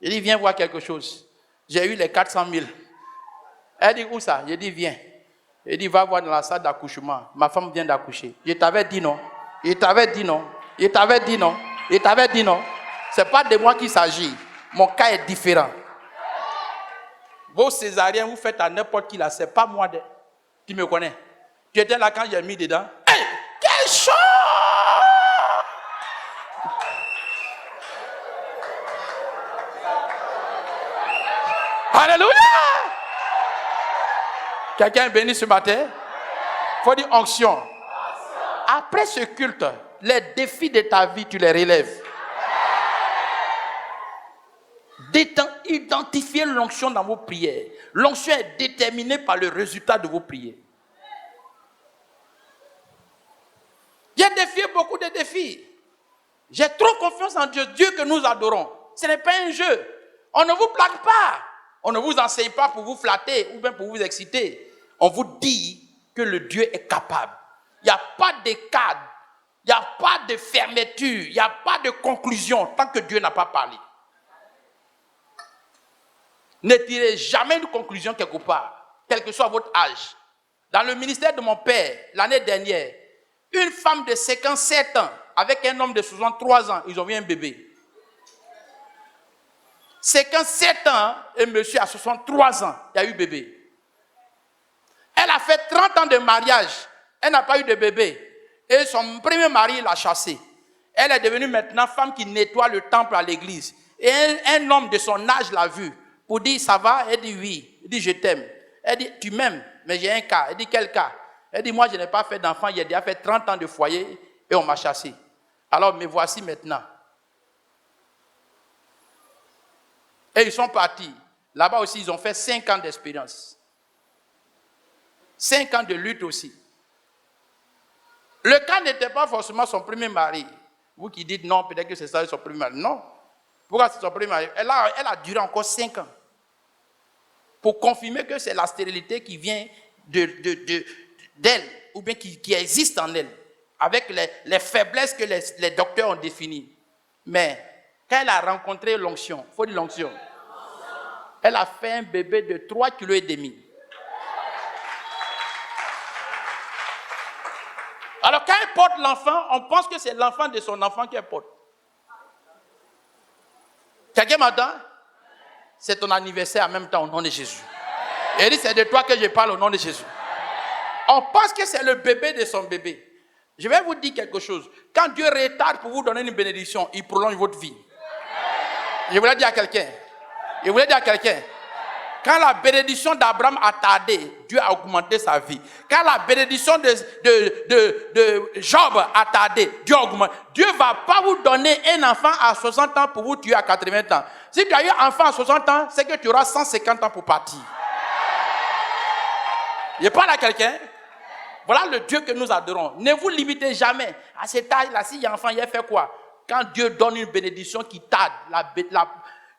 Il dit, viens voir quelque chose. J'ai eu les 400 000. Elle dit, où ça? J'ai dit, viens. Il dit, va voir dans la salle d'accouchement. Ma femme vient d'accoucher. Je t'avais dit non. Je t'avais dit non. Je t'avais dit non. Je t'avais dit non. Ce n'est pas de moi qu'il s'agit. Mon cas est différent. Vos césariens, vous faites à n'importe qui là. Ce n'est pas moi. Tu me connais. Tu étais là quand j'ai mis dedans. Hey, quel chant! Alléluia! Quelqu'un est béni ce matin? Il faut dire onction. Après ce culte, les défis de ta vie, tu les relèves. Identifiez l'onction dans vos prières. L'onction est déterminée par le résultat de vos prières. J'ai défié beaucoup de défis. J'ai trop confiance en Dieu, Dieu que nous adorons. Ce n'est pas un jeu. On ne vous plaque pas. On ne vous enseigne pas pour vous flatter ou bien pour vous exciter. On vous dit que le Dieu est capable. Il n'y a pas de cadre. Il n'y a pas de fermeture, il n'y a pas de conclusion tant que Dieu n'a pas parlé. Ne tirez jamais une conclusion quelque part, quel que soit votre âge. Dans le ministère de mon père, l'année dernière, une femme de 57 ans avec un homme de 63 ans, ils ont eu un bébé. 57 ans et monsieur à 63 ans, il y a eu bébé. Elle a fait 30 ans de mariage, elle n'a pas eu de bébé. Et son premier mari l'a chassée. Elle est devenue maintenant femme qui nettoie le temple à l'église. Et un homme de son âge l'a vue. Pour dire, ça va? Elle dit oui. Il dit, je t'aime. Elle dit, tu m'aimes, mais j'ai un cas. Elle dit, quel cas? Elle dit, moi je n'ai pas fait d'enfant, j'ai déjà fait 30 ans de foyer et on m'a chassé. Alors me voici maintenant. Et ils sont partis. Là-bas aussi, ils ont fait 5 ans d'expérience. 5 ans de lutte aussi. Le cas n'était pas forcément son premier mari. Vous qui dites non, peut-être que c'est ça son premier mari. Non. Pourquoi c'est son premier mari? Elle a duré encore 5 ans. Pour confirmer que c'est la stérilité qui vient d'elle, ou bien qui existe en elle, avec les faiblesses que les docteurs ont définies. Mais quand elle a rencontré l'onction, il faut dire l'onction, elle a fait un bébé de 3,5 kg. Alors quand elle porte l'enfant, on pense que c'est l'enfant de son enfant qu'elle porte. Quelqu'un m'entend? C'est ton anniversaire en même temps au nom de Jésus. Elle dit, c'est de toi que je parle au nom de Jésus. On pense que c'est le bébé de son bébé. Je vais vous dire quelque chose. Quand Dieu retarde pour vous donner une bénédiction, il prolonge votre vie. Je voulais dire à quelqu'un. Quand la bénédiction d'Abraham a tardé, Dieu a augmenté sa vie. Quand la bénédiction de Job a tardé, Dieu a augmenté. Dieu ne va pas vous donner un enfant à 60 ans pour vous tuer à 80 ans. Si tu as eu un enfant à 60 ans, c'est que tu auras 150 ans pour partir. Je parle à quelqu'un. Voilà le Dieu que nous adorons. Ne vous limitez jamais. À cet âge-là, s'il y a un enfant, il a fait quoi? Quand Dieu donne une bénédiction qui tarde,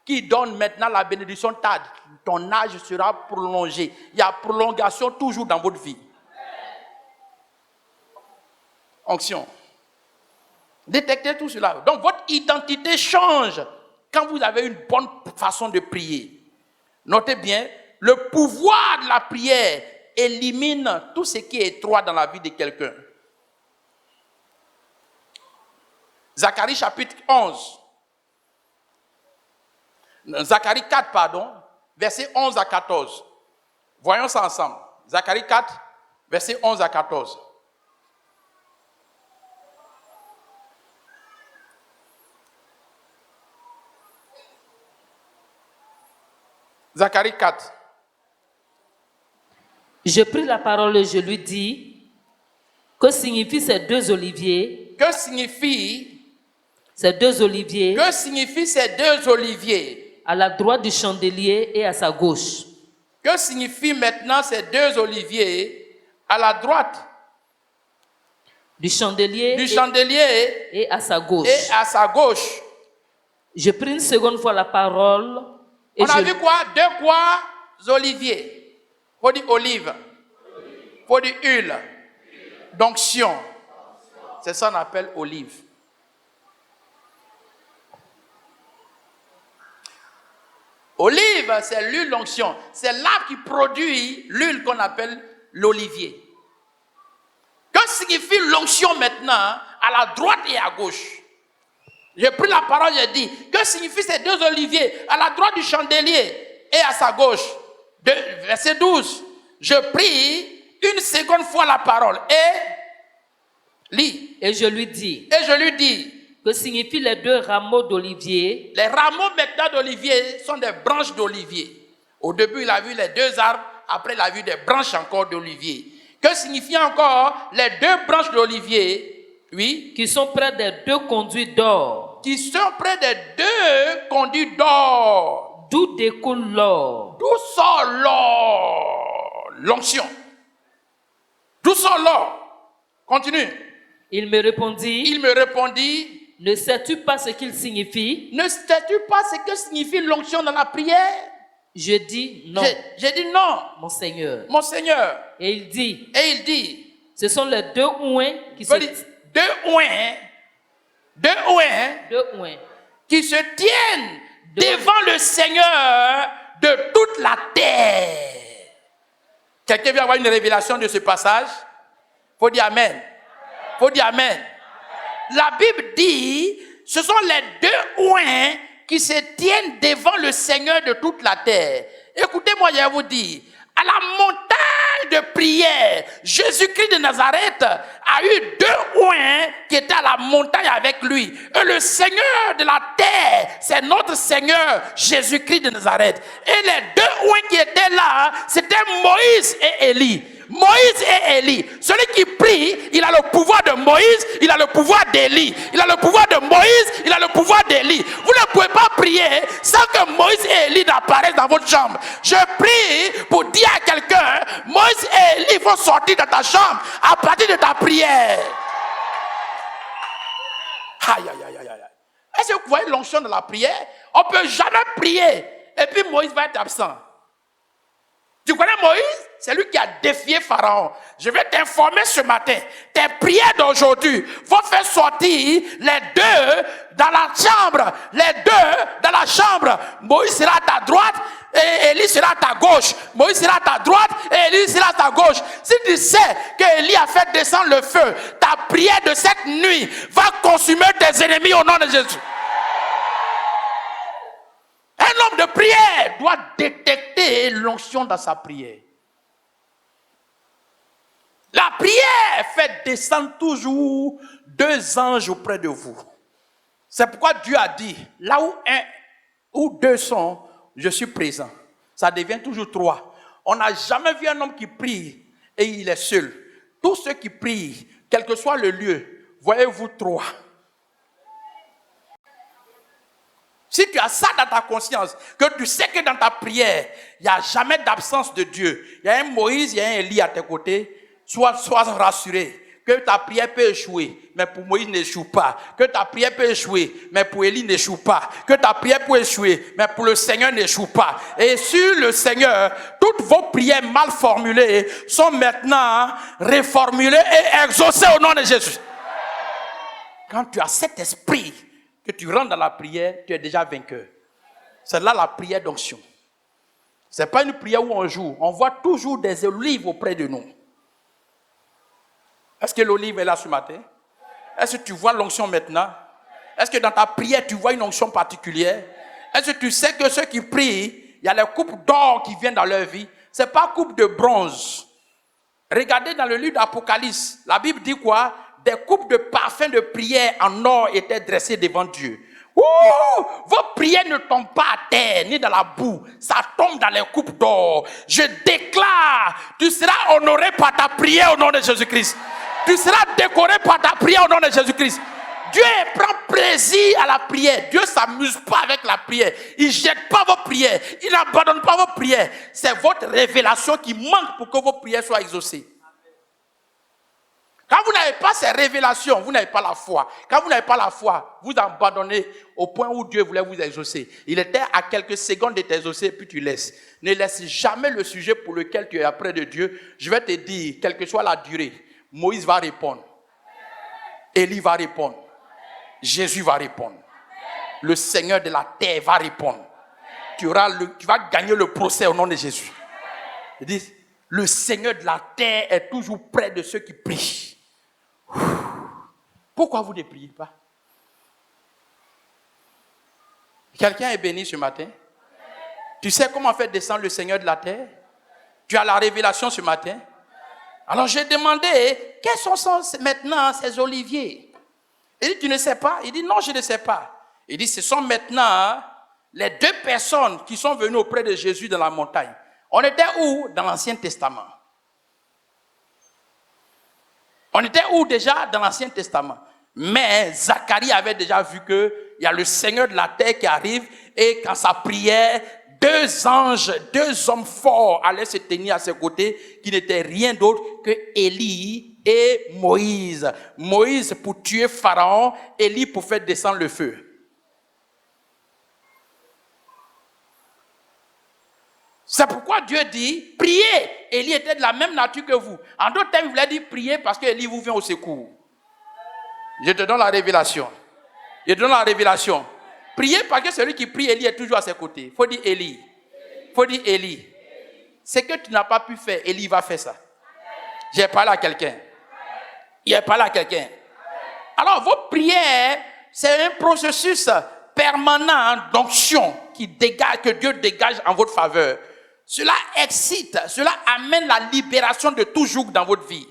qui donne maintenant la bénédiction tarde, ton âge sera prolongé. Il y a prolongation toujours dans votre vie. Onction. Détectez tout cela. Donc votre identité change quand vous avez une bonne façon de prier. Notez bien, le pouvoir de la prière élimine tout ce qui est étroit dans la vie de quelqu'un. Zacharie chapitre 11. Zacharie 4, pardon, versets 11 à 14. Voyons ça ensemble. Zacharie 4, versets 11 à 14. Zacharie 4. Je pris la parole et je lui dis, que signifient ces deux oliviers? Que signifient ces deux oliviers? Que signifient ces deux oliviers? À la droite du chandelier et à sa gauche. Que signifient maintenant ces deux oliviers à la droite du chandelier et à sa gauche? Et à sa gauche. Je pris une seconde fois la parole. Et on a vu quoi? Deux quoi? Oliviers. Faut dire olive. Faut dire huile. D'onction. C'est ça qu'on appelle olive. Olive, c'est l'huile d'onction. C'est l'arbre qui produit l'huile qu'on appelle l'olivier. Que signifie l'onction maintenant à la droite et à gauche? J'ai pris la parole, j'ai dit, que signifient ces deux oliviers à la droite du chandelier et à sa gauche? Verset 12. Je prie une seconde fois la parole et lis. Et je lui dis. Que signifient les deux rameaux d'olivier? Les rameaux maintenant d'olivier sont des branches d'olivier. Au début, il a vu les deux arbres, après il a vu des branches encore d'olivier. Que signifient encore les deux branches d'olivier? Oui. Qui sont près des deux conduits d'or. Qui sont près des deux conduits d'or. D'où découle l'or? D'où sort l'or? L'onction. D'où sort l'or? Continue. Il me répondit. Ne sais-tu pas ce qu'il signifie? Ne sais-tu pas ce que signifie l'onction dans la prière? Je dis non. J'ai dit non. Mon Seigneur. Mon Seigneur. Et il dit. Et il dit. Ce sont les deux ouins qui se deux ouins qui se tiennent devant le Seigneur de toute la terre. Quelqu'un vient avoir une révélation de ce passage? Faut dire Amen. Faut dire Amen. La Bible dit, ce sont les deux ouins qui se tiennent devant le Seigneur de toute la terre. Écoutez-moi, je vais vous dire, à la montagne de prière, Jésus-Christ de Nazareth a eu deux ouins qui étaient à la montagne avec lui. Et le Seigneur de la terre, c'est notre Seigneur Jésus-Christ de Nazareth. Et les deux ouins qui étaient là, c'était Moïse et Élie. Moïse et Élie. Celui qui prie, il a le pouvoir de Moïse, il a le pouvoir d'Élie. Il a le pouvoir de Moïse, il a le pouvoir d'Élie. Vous ne pouvez pas prier sans que Moïse et Élie n'apparaissent dans votre chambre. Je prie pour dire à quelqu'un, Moïse et Élie vont sortir de ta chambre à partir de ta prière. Aïe, aïe, aïe, aïe, aïe. Est-ce que vous voyez l'onction de la prière? On ne peut jamais prier et puis Moïse va être absent. Tu connais Moïse? C'est lui qui a défié Pharaon. Je vais t'informer ce matin. Tes prières d'aujourd'hui vont faire sortir les deux dans la chambre. Les deux dans la chambre. Moïse sera à ta droite et Élie sera à ta gauche. Moïse sera à ta droite et Élie sera à ta gauche. Si tu sais que Élie a fait descendre le feu, ta prière de cette nuit va consumer tes ennemis au nom de Jésus. Un homme de prière doit détecter l'onction dans sa prière. La prière fait descendre toujours deux anges auprès de vous. C'est pourquoi Dieu a dit, là où un ou deux sont, je suis présent. Ça devient toujours trois. On n'a jamais vu un homme qui prie et il est seul. Tous ceux qui prient, quel que soit le lieu, voyez-vous trois. Si tu as ça dans ta conscience, que tu sais que dans ta prière, il n'y a jamais d'absence de Dieu. Il y a un Moïse, il y a un Élie à tes côtés. Sois rassuré que ta prière peut échouer, mais pour Moïse n'échoue pas. Que ta prière peut échouer, mais pour Élie n'échoue pas. Que ta prière peut échouer, mais pour le Seigneur n'échoue pas. Et sur le Seigneur, toutes vos prières mal formulées sont maintenant reformulées et exaucées au nom de Jésus. Quand tu as cet esprit, que tu rentres dans la prière, tu es déjà vainqueur. C'est là la prière d'onction. Ce n'est pas une prière où on joue. On voit toujours des olives auprès de nous. Est-ce que l'olive est là ce matin? Est-ce que tu vois l'onction maintenant? Est-ce que dans ta prière, tu vois une onction particulière? Est-ce que tu sais que ceux qui prient, il y a les coupes d'or qui viennent dans leur vie? Ce n'est pas coupe de bronze. Regardez dans le livre d'Apocalypse. La Bible dit quoi? Des coupes de parfums de prière en or étaient dressées devant Dieu. Ouh, vos prières ne tombent pas à terre, ni dans la boue. Ça tombe dans les coupes d'or. Je déclare, tu seras honoré par ta prière au nom de Jésus-Christ. Tu seras décoré par ta prière au nom de Jésus-Christ. Dieu prend plaisir à la prière. Dieu ne s'amuse pas avec la prière. Il ne jette pas vos prières. Il n'abandonne pas vos prières. C'est votre révélation qui manque pour que vos prières soient exaucées. Quand vous n'avez pas ces révélations, vous n'avez pas la foi. Quand vous n'avez pas la foi, vous abandonnez au point où Dieu voulait vous exaucer. Il était à quelques secondes de t'exaucer, puis tu laisses. Ne laisse jamais le sujet pour lequel tu es auprès de Dieu. Je vais te dire, quelle que soit la durée, Moïse va répondre. Élie va répondre. Jésus va répondre. Le Seigneur de la terre va répondre. Tu vas gagner le procès au nom de Jésus. Il dit, le Seigneur de la terre est toujours près de ceux qui prient. Pourquoi vous ne priez pas? Quelqu'un est béni ce matin? Tu sais comment faire descendre le Seigneur de la terre? Tu as la révélation ce matin? Alors j'ai demandé, quels sont maintenant ces oliviers? Il dit, tu ne sais pas? Il dit, non, je ne sais pas. Il dit, ce sont maintenant les deux personnes qui sont venues auprès de Jésus dans la montagne. On était où? Dans l'Ancien Testament. On était où déjà? Dans l'Ancien Testament. Mais Zacharie avait déjà vu qu'il y a le Seigneur de la terre qui arrive et quand sa prière, deux anges, deux hommes forts allaient se tenir à ses côtés qui n'étaient rien d'autre que Élie et Moïse. Moïse pour tuer Pharaon, Élie pour faire descendre le feu. C'est pourquoi Dieu dit, priez. Élie était de la même nature que vous. En d'autres termes, il voulait dire priez parce que Élie vous vient au secours. Je te donne la révélation. Je te donne la révélation. Priez parce que celui qui prie Élie est toujours à ses côtés. Il faut dire Élie. Il faut dire Élie. Ce que tu n'as pas pu faire, Élie va faire ça. J'ai parlé à quelqu'un. Il a parlé à quelqu'un. Alors, vos prières, c'est un processus permanent d'onction que Dieu dégage en votre faveur. Cela excite, cela amène la libération de tout joug dans votre vie.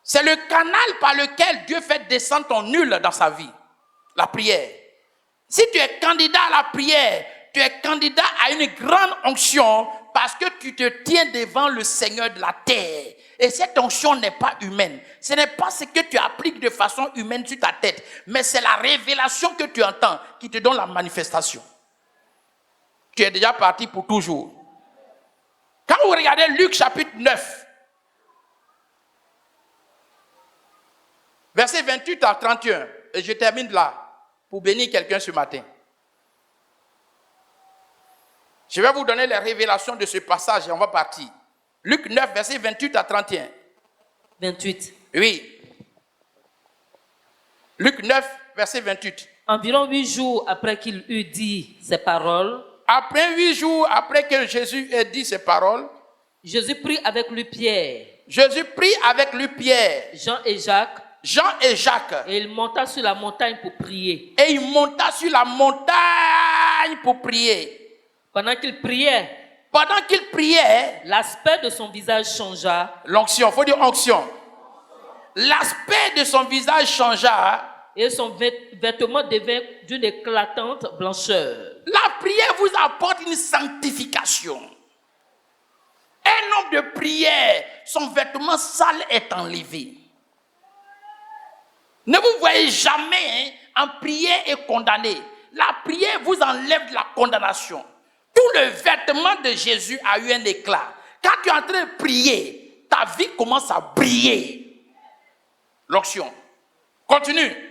C'est le canal par lequel Dieu fait descendre ton nul dans sa vie. La prière. Si tu es candidat à la prière, tu es candidat à une grande onction parce que tu te tiens devant le Seigneur de la terre. Et cette onction n'est pas humaine. Ce n'est pas ce que tu appliques de façon humaine sur ta tête, mais c'est la révélation que tu entends qui te donne la manifestation. Tu es déjà parti pour toujours. Quand vous regardez Luc chapitre 9, verset 28 à 31, et je termine là, pour bénir quelqu'un ce matin. Je vais vous donner les révélations de ce passage et on va partir. Luc 9, verset 28 à 31. 28. Oui. Luc 9, verset 28. Environ 8 jours après qu'il eut dit ces paroles, Après 8 jours, après que Jésus ait dit ces paroles, Jésus prit avec lui Pierre, Jésus prit avec lui Pierre, Jean et Jacques, et il monta sur la montagne pour prier. Et il monta sur la montagne pour prier. Pendant qu'il priait, l'aspect de son visage changea. L'onction, il faut dire onction. L'aspect de son visage changea. Et son vêtement devint d'une éclatante blancheur. La prière vous apporte une sanctification. Un homme de prière, son vêtement sale est enlevé. Ne vous voyez jamais en prière et condamné. La prière vous enlève de la condamnation. Tout le vêtement de Jésus a eu un éclat. Quand tu es en train de prier, ta vie commence à briller. L'onction. Continue.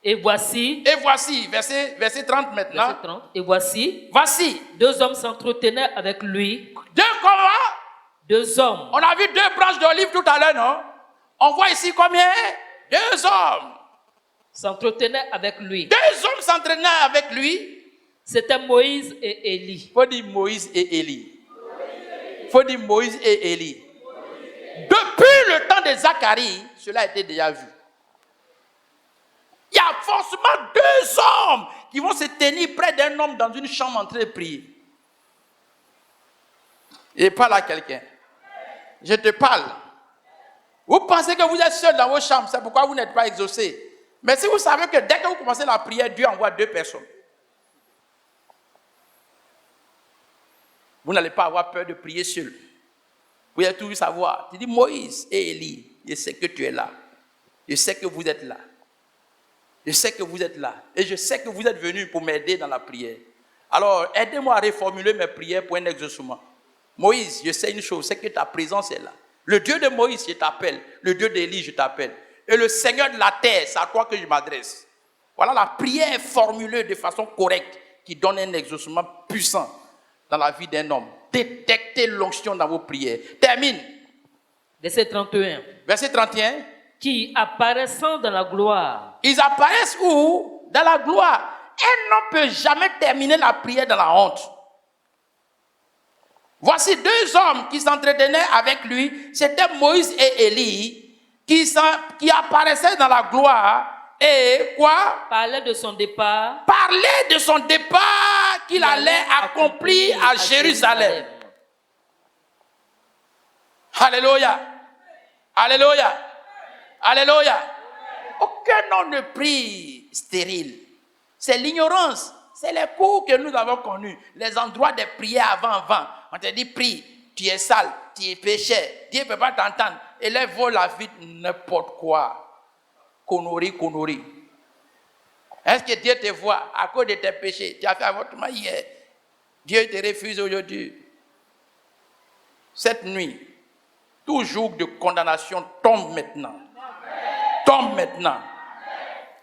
Et voici, verset 30 maintenant. verset 30, et voici, Voici. 2 hommes s'entretenaient avec lui. 2 comment? 2 hommes. On a vu 2 branches d'olive tout à l'heure, non? On voit ici combien? 2 hommes. S'entretenaient avec lui. 2 hommes s'entraînaient avec lui. C'était Moïse et Élie. Il faut dire Moïse et Élie. Il faut dire Moïse et Élie. Depuis le temps de Zacharie, cela a été déjà vu. Il y a forcément 2 hommes qui vont se tenir près d'un homme dans une chambre en train de prier. Et parle à quelqu'un. Je te parle. Vous pensez que vous êtes seul dans vos chambres, c'est pourquoi vous n'êtes pas exaucé. Mais si vous savez que dès que vous commencez la prière, Dieu envoie 2 personnes. Vous n'allez pas avoir peur de prier seul. Vous allez toujours savoir. Tu dis Moïse et Élie, je sais que tu es là. Je sais que vous êtes là. Je sais que vous êtes là. Et je sais que vous êtes venus pour m'aider dans la prière. Alors, aidez-moi à reformuler mes prières pour un exaucement. Moïse, je sais une chose, c'est que ta présence est là. Le Dieu de Moïse, je t'appelle. Le Dieu d'Élie, je t'appelle. Et le Seigneur de la terre, c'est à toi que je m'adresse. Voilà la prière formulée de façon correcte qui donne un exaucement puissant dans la vie d'un homme. Détectez l'onction dans vos prières. Termine. Verset 31. Verset 31. Qui, apparaissant dans la gloire. Ils apparaissent où? Dans la gloire. Un homme ne peut jamais terminer la prière dans la honte. Voici 2 hommes qui s'entretenaient avec lui. C'était Moïse et Élie qui apparaissaient dans la gloire. Et quoi? Parlait de son départ. Parlait de son départ qu'il allait accomplir à Jérusalem. Alléluia. Alléluia. Alléluia. Aucun homme ne prie stérile. C'est l'ignorance. C'est les cours que nous avons connus. Les endroits de prière avant. On te dit prie. Tu es sale. Tu es péché. Dieu ne peut pas t'entendre. Élève la vie n'importe quoi. Connerie. Est-ce que Dieu te voit à cause de tes péchés? Tu as fait avortement hier. Dieu te refuse aujourd'hui. Cette nuit, tout joug de condamnation tombe maintenant. Tombe maintenant.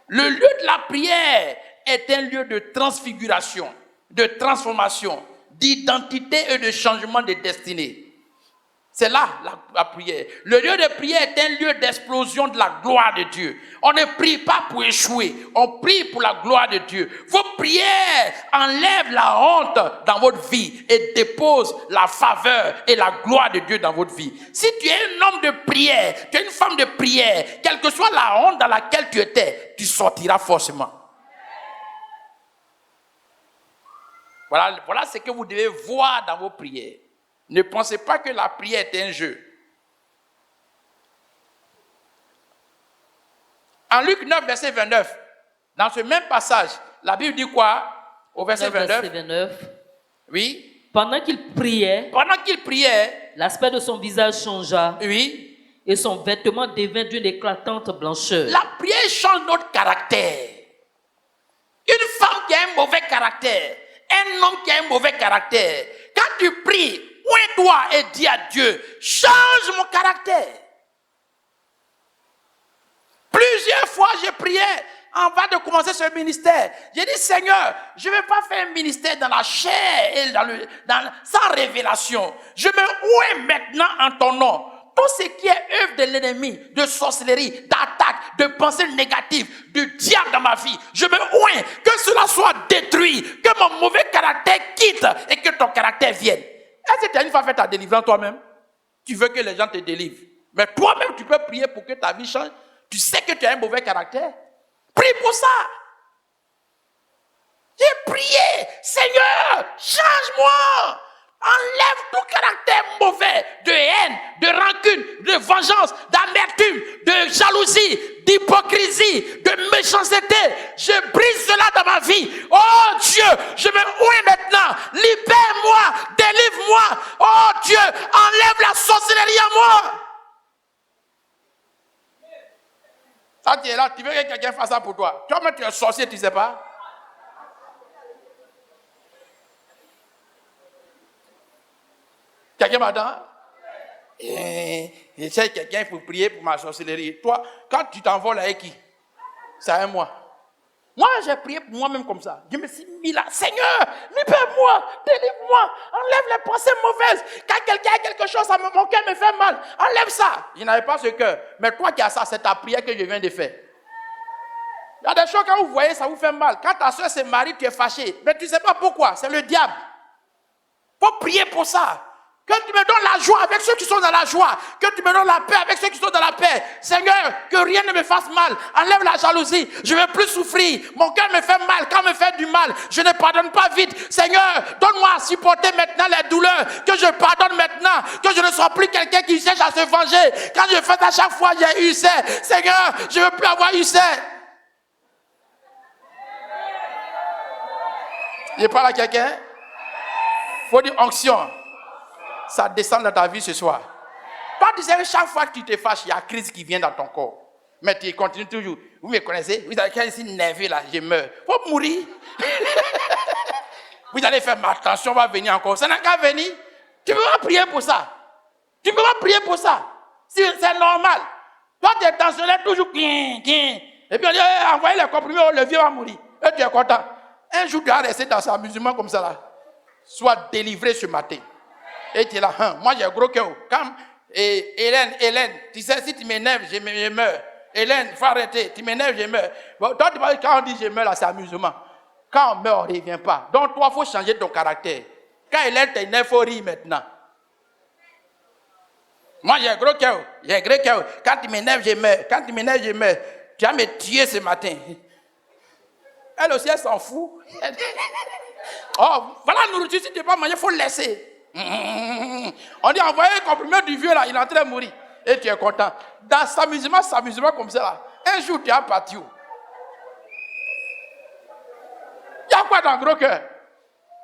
Le lieu de la prière est un lieu de transfiguration, de transformation, d'identité et de changement de destinée. C'est là la prière. Le lieu de prière est un lieu d'explosion de la gloire de Dieu. On ne prie pas pour échouer, on prie pour la gloire de Dieu. Vos prières enlèvent la honte dans votre vie et déposent la faveur et la gloire de Dieu dans votre vie. Si tu es un homme de prière, tu es une femme de prière, quelle que soit la honte dans laquelle tu étais, tu sortiras forcément. Voilà ce que vous devez voir dans vos prières. Ne pensez pas que la prière est un jeu. En Luc 9, verset 29, dans ce même passage, la Bible dit quoi? Au verset 29. Oui. Pendant qu'il priait, l'aspect de son visage changea. Oui. Et son vêtement devint d'une éclatante blancheur. La prière change notre caractère. Une femme qui a un mauvais caractère, un homme qui a un mauvais caractère, quand tu pries, oins-toi et dis à Dieu, change mon caractère. Plusieurs fois, j'ai prié avant de commencer ce ministère. J'ai dit, Seigneur, je ne vais pas faire un ministère dans la chair et sans révélation. Je me oins maintenant en ton nom. Tout ce qui est œuvre de l'ennemi, de sorcellerie, d'attaque, de pensée négative, du diable dans ma vie, je me oins, que cela soit détruit, que mon mauvais caractère quitte et que ton caractère vienne. Est-ce que tu as une fois fait ta délivrance toi-même? Tu veux que les gens te délivrent. Mais toi-même, tu peux prier pour que ta vie change. Tu sais que tu as un mauvais caractère. Prie pour ça. J'ai prié. Seigneur, change-moi. Enlève tout caractère mauvais de haine, de rancune, de vengeance, d'amertume, de jalousie, d'hypocrisie, de méchanceté. Je brise cela dans ma vie. Oh Dieu, je me oins maintenant. Libère-moi, délivre-moi. Oh Dieu, enlève la sorcellerie à moi. Ça, tu es là, tu veux que quelqu'un fasse ça pour toi. Toi-même, tu es sorcier, tu ne sais pas. Quelqu'un m'attend? J'essaie quelqu'un pour prier pour ma sorcellerie. Toi, quand tu t'envoles avec qui? C'est à moi. Moi, j'ai prié pour moi-même comme ça. Je me suis mis là. Seigneur, libère-moi, délivre-moi, enlève les pensées mauvaises. Quand quelqu'un a quelque chose, mon cœur me fait mal. Enlève ça. Je n'avais pas ce cœur. Mais toi qui as ça, c'est ta prière que je viens de faire. Il y a des choses, quand vous voyez, ça vous fait mal. Quand ta soeur se marie, tu es fâché. Mais tu ne sais pas pourquoi. C'est le diable. Il faut prier pour ça. Que tu me donnes la joie avec ceux qui sont dans la joie. Que tu me donnes la paix avec ceux qui sont dans la paix. Seigneur, que rien ne me fasse mal. Enlève la jalousie. Je ne veux plus souffrir. Mon cœur me fait mal. Quand on me fait du mal, je ne pardonne pas vite. Seigneur, donne-moi à supporter maintenant les douleurs. Que je pardonne maintenant. Que je ne sois plus quelqu'un qui cherche à se venger. Quand je fais à chaque fois, j'ai eu ça. Seigneur, je ne veux plus avoir eu ça. Je parle à quelqu'un. Il faut dire onction. Ça descend dans ta vie ce soir. Toi, tu sais que chaque fois que tu te fâches, il y a une crise qui vient dans ton corps. Mais tu continues toujours. Vous me connaissez? Vous avez quelqu'un ici nerveux là, je meurs. Il faut mourir. Vous allez faire ma tension va venir encore. Ça n'a qu'à venir. Tu ne peux pas prier pour ça. Tu ne peux pas prier pour ça. C'est normal. Toi, tu es tensionné toujours. Et puis on dit, envoyez les comprimés, le vieux va mourir. Et tu es content. Un jour, tu vas rester dans ce amusement comme ça là. Sois délivré ce matin. Et tu es là, moi j'ai un gros cœur. Comme Hélène, tu sais, si tu m'énerves, je meurs. Hélène, il faut arrêter. Tu m'énerves, je meurs. Bon, toi, quand on dit je meurs, là, c'est amusement. Quand on meurt, on ne revient pas. Donc, toi, il faut changer ton caractère. Quand Hélène t'énerve, il faut rire maintenant. Moi, j'ai un gros cœur. J'ai un gros cœur. Quand tu m'énerves, je meurs. Quand tu m'énerves, je meurs. Tu vas me tuer ce matin. Elle aussi, elle s'en fout. Oh, voilà la nourriture, si tu ne peux pas manger, il faut laisser. On dit envoyez le comprimé du vieux là, il est en train de mourir. Et tu es content. Dans cet amusement comme ça là, un jour tu as parti où? Il y a quoi dans le gros cœur?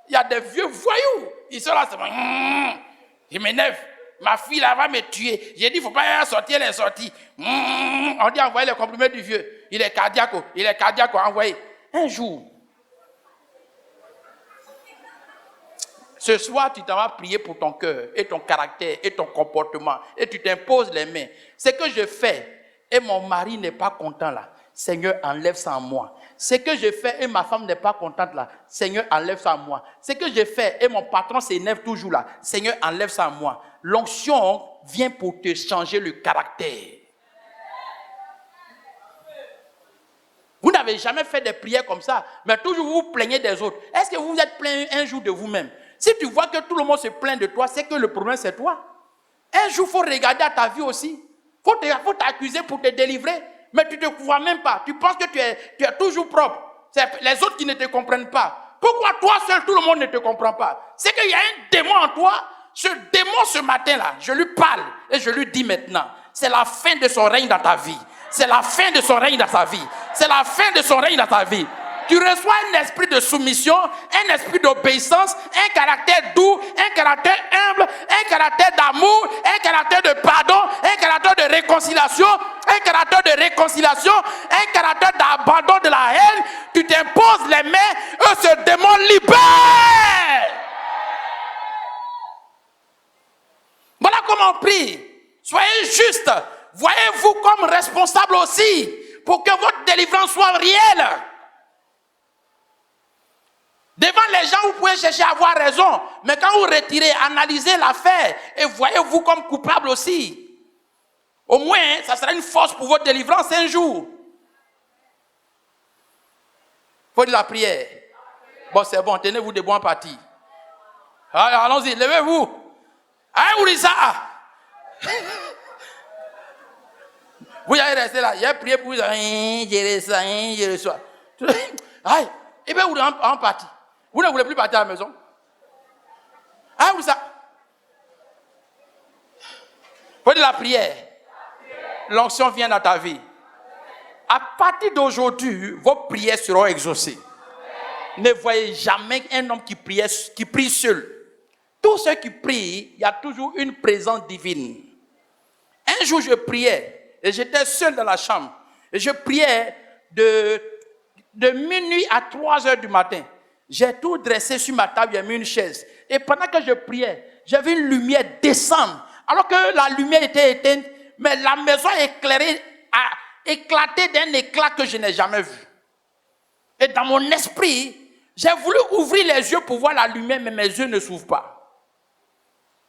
Il y a des vieux voyous. Ils sont là, c'est bon. Je m'énerve. Ma fille là va me tuer. J'ai dit, il ne faut pas sortir, elle est sortie. On dit envoyez le comprimé du vieux. Il est cardiaque, envoyez. Un jour. Ce soir, tu t'en vas prier pour ton cœur et ton caractère et ton comportement et tu t'imposes les mains. Ce que je fais et mon mari n'est pas content là. Seigneur, enlève ça en moi. Ce que je fais et ma femme n'est pas contente là, Seigneur, enlève ça en moi. Ce que je fais et mon patron s'énerve toujours là, Seigneur, enlève ça en moi. L'onction vient pour te changer le caractère. Vous n'avez jamais fait des prières comme ça, mais toujours vous vous plaignez des autres. Est-ce que vous vous êtes plaint un jour de vous-même? Si tu vois que tout le monde se plaint de toi, c'est que le problème c'est toi. Un jour, il faut regarder à ta vie aussi. Il faut t'accuser pour te délivrer. Mais tu ne te vois même pas. Tu penses que tu es toujours propre. C'est les autres qui ne te comprennent pas. Pourquoi toi seul, tout le monde ne te comprend pas? C'est qu'il y a un démon en toi. Ce démon, ce matin-là, je lui parle et je lui dis maintenant, c'est la fin de son règne dans ta vie. C'est la fin de son règne dans ta vie. C'est la fin de son règne dans ta vie. Tu reçois un esprit de soumission, un esprit d'obéissance, un caractère doux, un caractère humble, un caractère d'amour, un caractère de pardon, un caractère de réconciliation, un caractère d'abandon de la haine. Tu t'imposes les mains et ce démon libère. Voilà comment on prie. Soyez juste. Voyez-vous comme responsable aussi pour que votre délivrance soit réelle. Devant les gens, vous pouvez chercher à avoir raison. Mais quand vous retirez, analysez l'affaire et voyez-vous comme coupable aussi. Au moins, ça sera une force pour votre délivrance un jour. Il faut de la prière. Bon, c'est bon, tenez-vous debout en partie. Allons-y, levez-vous. Allez, vous dites ça. Vous allez rester là. J'ai prié pour vous. Je reçois. Aïe, et bien vous en partie. Vous ne voulez plus partir à la maison? Ah, vous ça? Faut de la prière. L'onction vient dans ta vie. À partir d'aujourd'hui, vos prières seront exaucées. Ne voyez jamais un homme qui prie seul. Tous ceux qui prient, il y a toujours une présence divine. Un jour, je priais et j'étais seul dans la chambre. Et je priais de minuit à 3 heures du matin. J'ai tout dressé sur ma table, j'ai mis une chaise. Et pendant que je priais, j'avais une lumière descendre. Alors que la lumière était éteinte, mais la maison éclairée a éclaté d'un éclat que je n'ai jamais vu. Et dans mon esprit, j'ai voulu ouvrir les yeux pour voir la lumière, mais mes yeux ne s'ouvrent pas.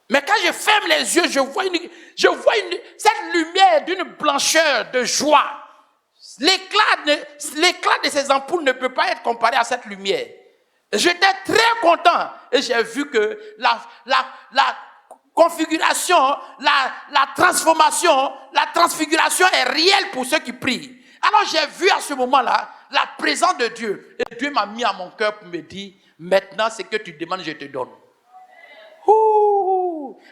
Mais quand je ferme les yeux, je vois cette lumière d'une blancheur, de joie. L'éclat de ces ampoules ne peut pas être comparé à cette lumière. J'étais très content et j'ai vu que la configuration, la transfiguration est réelle pour ceux qui prient. Alors j'ai vu à ce moment-là la présence de Dieu. Et Dieu m'a mis à mon cœur pour me dire, maintenant ce que tu demandes, je te donne.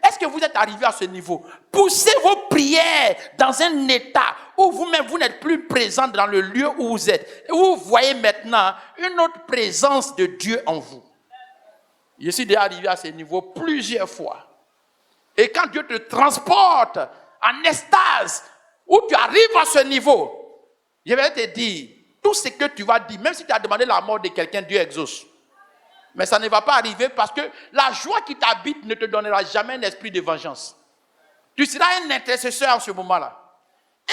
Est-ce que vous êtes arrivé à ce niveau? Poussez vos prières dans un état où vous-même, vous n'êtes plus présent dans le lieu où vous êtes. Et vous voyez maintenant une autre présence de Dieu en vous. Je suis déjà arrivé à ce niveau plusieurs fois. Et quand Dieu te transporte en extase, où tu arrives à ce niveau, je vais te dire, tout ce que tu vas dire, même si tu as demandé la mort de quelqu'un, Dieu exauce. Mais ça ne va pas arriver parce que la joie qui t'habite ne te donnera jamais un esprit de vengeance. Tu seras un intercesseur en ce moment-là.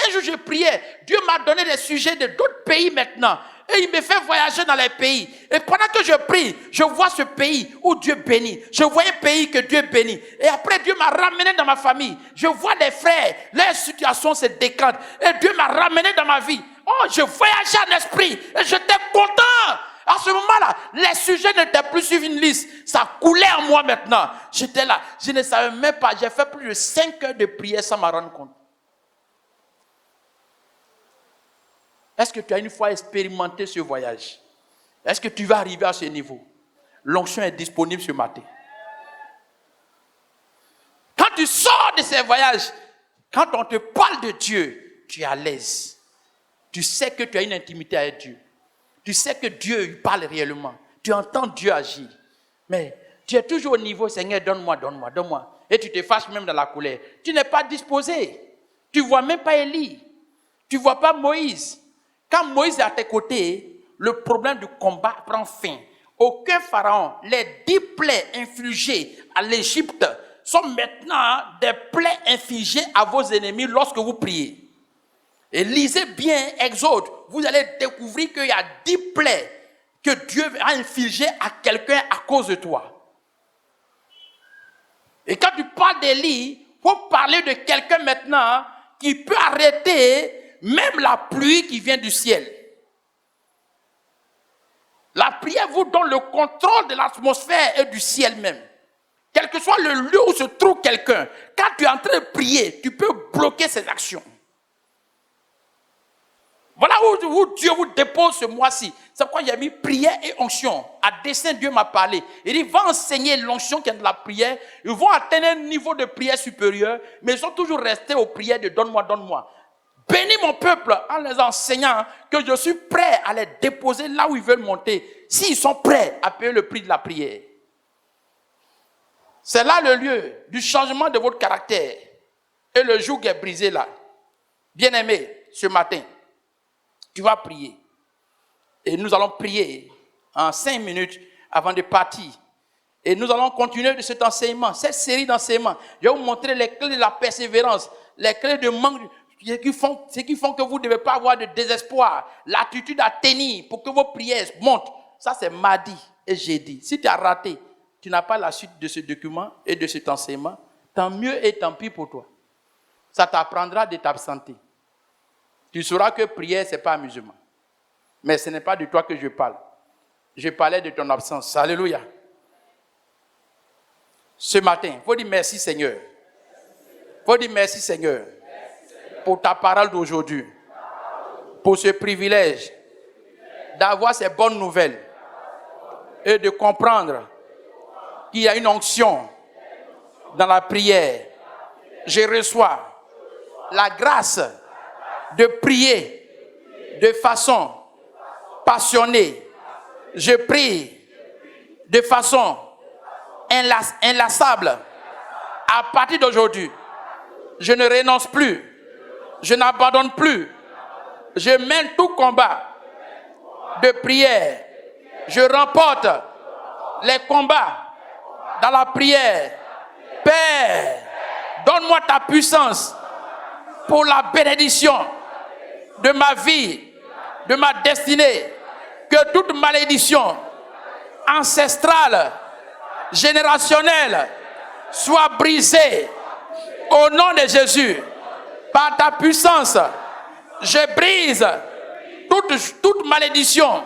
Un jour, je priais. Dieu m'a donné des sujets de d'autres pays maintenant. Et il me fait voyager dans les pays. Et pendant que je prie, je vois ce pays où Dieu bénit. Je vois un pays que Dieu bénit. Et après, Dieu m'a ramené dans ma famille. Je vois des frères. Leur situation se décante. Et Dieu m'a ramené dans ma vie. Oh, je voyageais en esprit. Et j'étais content. À ce moment-là, les sujets n'étaient plus sur une liste. Ça coulait en moi maintenant. J'étais là. Je ne savais même pas. J'ai fait plus de 5 heures de prière sans m'en rendre compte. Est-ce que tu as une fois expérimenté ce voyage? Est-ce que tu vas arriver à ce niveau? L'onction est disponible ce matin. Quand tu sors de ces voyages, quand on te parle de Dieu, tu es à l'aise. Tu sais que tu as une intimité avec Dieu. Tu sais que Dieu il parle réellement. Tu entends Dieu agir. Mais tu es toujours au niveau, Seigneur, donne-moi, donne-moi, donne-moi. Et tu te fâches même dans la colère. Tu n'es pas disposé. Tu ne vois même pas Élie. Tu ne vois pas Moïse. Quand Moïse est à tes côtés, le problème du combat prend fin. Aucun pharaon, les 10 plaies infligées à l'Égypte sont maintenant des plaies infligées à vos ennemis lorsque vous priez. Et lisez bien Exode. Vous allez découvrir qu'il y a 10 plaies que Dieu a infligées à quelqu'un à cause de toi. Et quand tu parles d'Élie, il faut parler de quelqu'un maintenant qui peut arrêter même la pluie qui vient du ciel. La prière vous donne le contrôle de l'atmosphère et du ciel même. Quel que soit le lieu où se trouve quelqu'un, quand tu es en train de prier, tu peux bloquer ses actions. Voilà où Dieu vous dépose ce mois-ci. C'est pourquoi il y a mis prière et onction. À dessein, Dieu m'a parlé. Il dit, va enseigner l'onction qui est de la prière. Ils vont atteindre un niveau de prière supérieur, mais ils sont toujours restés aux prières de donne-moi, donne-moi. Bénis mon peuple en les enseignant que je suis prêt à les déposer là où ils veulent monter, s'ils sont prêts à payer le prix de la prière. C'est là le lieu du changement de votre caractère. Et le joug est brisé là. Bien-aimé, ce matin, tu vas prier. Et nous allons prier en 5 minutes avant de partir. Et nous allons continuer de cet enseignement, cette série d'enseignements. Je vais vous montrer les clés de la persévérance, les clés de manque, ce qui font que vous ne devez pas avoir de désespoir, l'attitude à tenir pour que vos prières montent. Ça, c'est mardi et jeudi. Si tu as raté, tu n'as pas la suite de ce document et de cet enseignement, tant mieux et tant pis pour toi. Ça t'apprendra de t'absenter. Tu sauras que prière, ce n'est pas amusement. Mais ce n'est pas de toi que je parle. Je parlais de ton absence. Alléluia. Ce matin, il faut dire merci Seigneur. Il faut dire merci Seigneur. Pour ta parole d'aujourd'hui. Pour ce privilège d'avoir ces bonnes nouvelles. Et de comprendre qu'il y a une onction dans la prière. Je reçois la grâce de prier de façon passionnée. Je prie de façon inlassable. À partir d'aujourd'hui, je ne renonce plus. Je n'abandonne plus. Je mène tout combat de prière. Je remporte les combats dans la prière. Père, donne-moi ta puissance pour la bénédiction de ma vie, de ma destinée. Que toute malédiction ancestrale, générationnelle, soit brisée au nom de Jésus. Par ta puissance, je brise toute malédiction,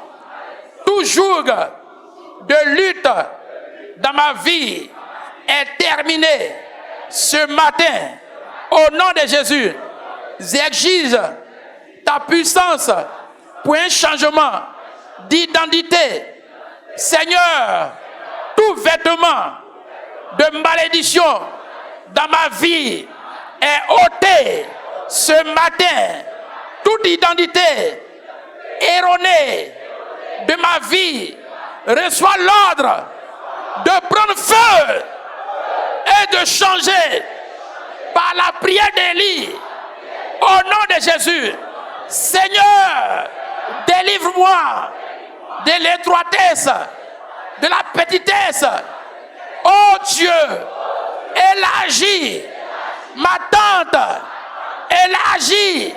tout joug de lutte dans ma vie est terminé ce matin. Au nom de Jésus, j'exige ta puissance pour un changement d'identité. Seigneur, tout vêtement de malédiction dans ma vie est ôté ce matin. Toute identité erronée de ma vie reçoit l'ordre de prendre feu et de changer par la prière d'Élie. Au nom de Jésus, Seigneur, délivre-moi de l'étroitesse, de la petitesse. Oh Dieu, élargis ma tente, élargis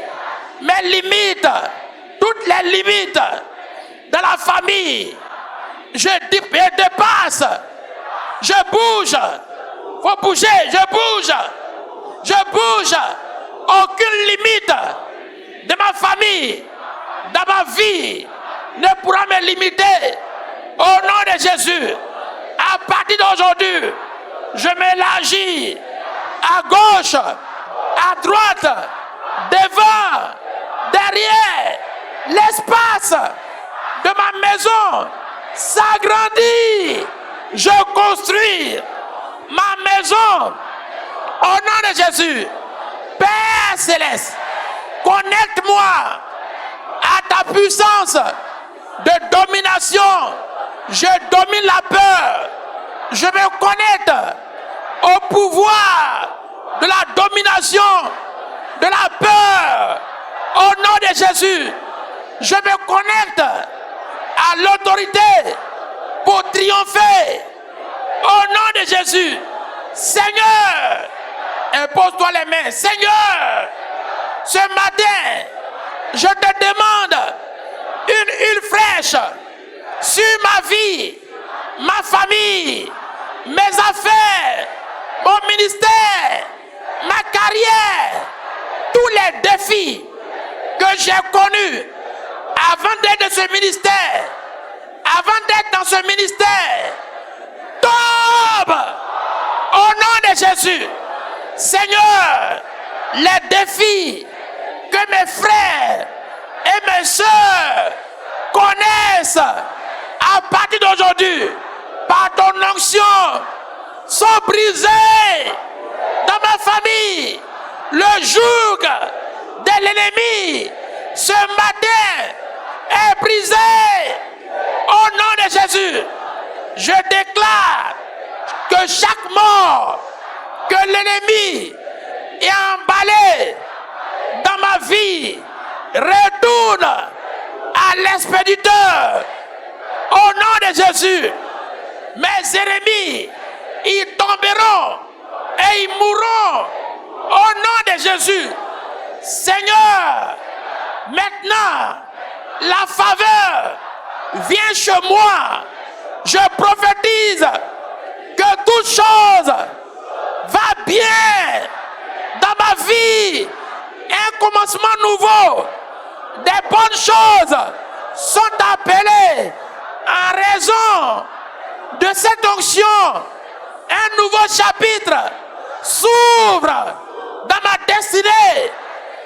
mes limites, toutes les limites de la famille. Je dépasse, je bouge, faut bouger, je bouge. Aucune limite de ma famille, dans ma vie, ne pourra me limiter. Au nom de Jésus, à partir d'aujourd'hui, je m'élargis à gauche, à droite, devant, derrière. L'espace de ma maison s'agrandit. Je construis ma maison. Au nom de Jésus, Père Céleste, connecte-moi à ta puissance de domination. Je domine la peur. Je me connecte au pouvoir de la domination, de la peur. Au nom de Jésus, je me connecte à l'autorité pour triompher. Au nom de Jésus, Seigneur, impose-toi les mains. Seigneur, ce matin, flèches sur ma vie, ma famille, mes affaires, mon ministère, ma carrière, tous les défis que j'ai connus avant d'être dans ce ministère, tombe au nom de Jésus. Seigneur, les défis que mes frères et mes soeurs connaissent à partir d'aujourd'hui, par ton onction, sont brisés dans ma famille. Le joug de l'ennemi ce matin est brisé au nom de Jésus. Je déclare que chaque mort que l'ennemi est emballé dans ma vie retourne à l'expéditeur au nom de Jésus. Mes ennemis, ils tomberont et ils mourront au nom de Jésus. Seigneur, maintenant, la faveur vient chez moi. Je prophétise que toute chose va bien dans ma vie. Un commencement nouveau. Des bonnes choses sont appelées en raison de cette onction. Un nouveau chapitre s'ouvre dans ma destinée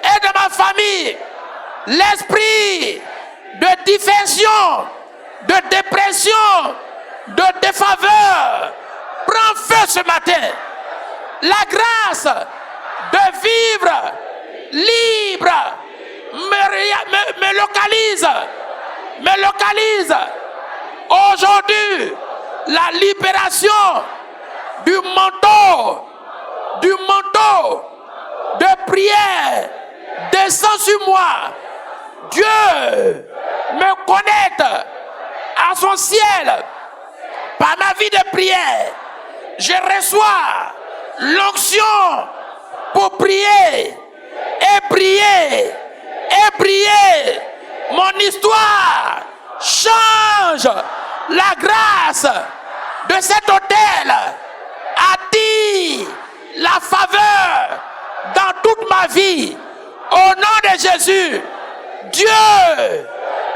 et dans ma famille. L'esprit de dissension, de dépression, de défaveur prend feu ce matin. La grâce de vivre libre me localise. Aujourd'hui, la libération du manteau de prière descend sur moi. Dieu me connecte à son ciel par ma vie de prière. Je reçois l'onction pour prier et prier et prier. Mon histoire change. La grâce de cet autel attire la faveur dans toute ma vie. Au nom de Jésus, Dieu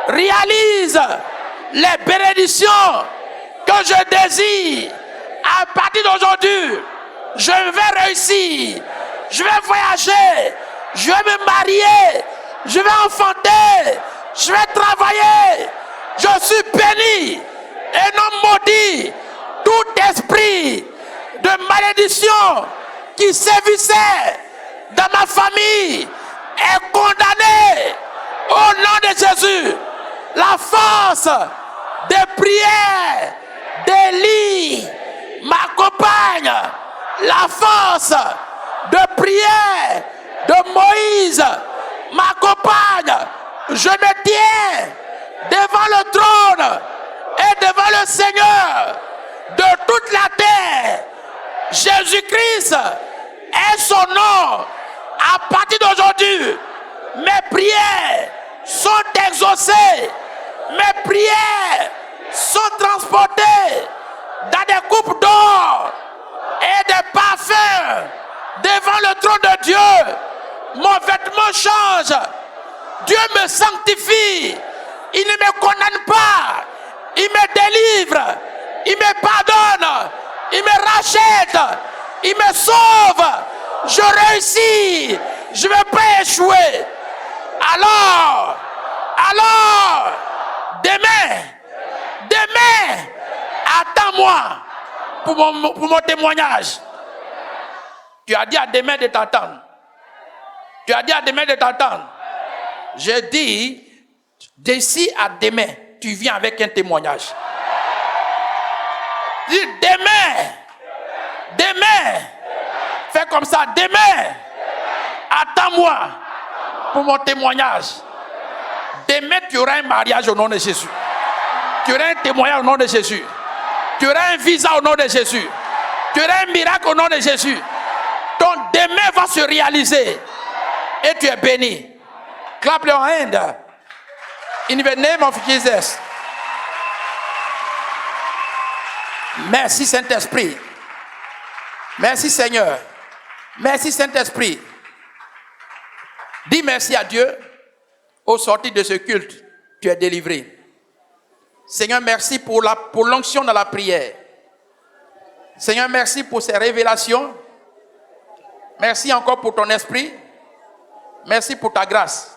réalise les bénédictions que je désire. À partir d'aujourd'hui, je vais réussir, je vais voyager, je vais me marier, je vais enfanter, je vais travailler. Je suis béni et non maudit. Tout esprit de malédiction qui sévissait dans ma famille est condamné au nom de Jésus. La force de prière d'Élie m'accompagne. La force de prière de Moïse m'accompagne. Je me tiens devant le trône et devant le Seigneur de toute la terre. Jésus-Christ est son nom. À partir d'aujourd'hui, mes prières sont exaucées. Mes prières sont transportées dans des coupes d'or et des parfums devant le trône de Dieu. Mon vêtement change. Dieu me sanctifie. Il ne me condamne pas. Il me délivre. Il me pardonne. Il me rachète. Il me sauve. Je réussis. Je ne vais pas échouer. Alors, demain, attends-moi pour mon témoignage. Tu as dit à demain de t'attendre. Je dis, d'ici à demain, tu viens avec un témoignage. Dis demain, fais comme ça, demain, attends-moi pour mon témoignage. Demain, tu auras un mariage au nom de Jésus. Tu auras un témoignage au nom de Jésus. Tu auras un visa au nom de Jésus. Tu auras un miracle au nom de Jésus. Ton demain va se réaliser. Et tu es béni. Clap your hand. In the name of Jesus. Merci Saint-Esprit. Merci Seigneur. Merci Saint-Esprit. Dis merci à Dieu. Au sortir de ce culte, tu es délivré. Seigneur, merci pour l'onction dans la prière. Seigneur, merci pour ces révélations. Merci encore pour ton esprit. Merci pour ta grâce.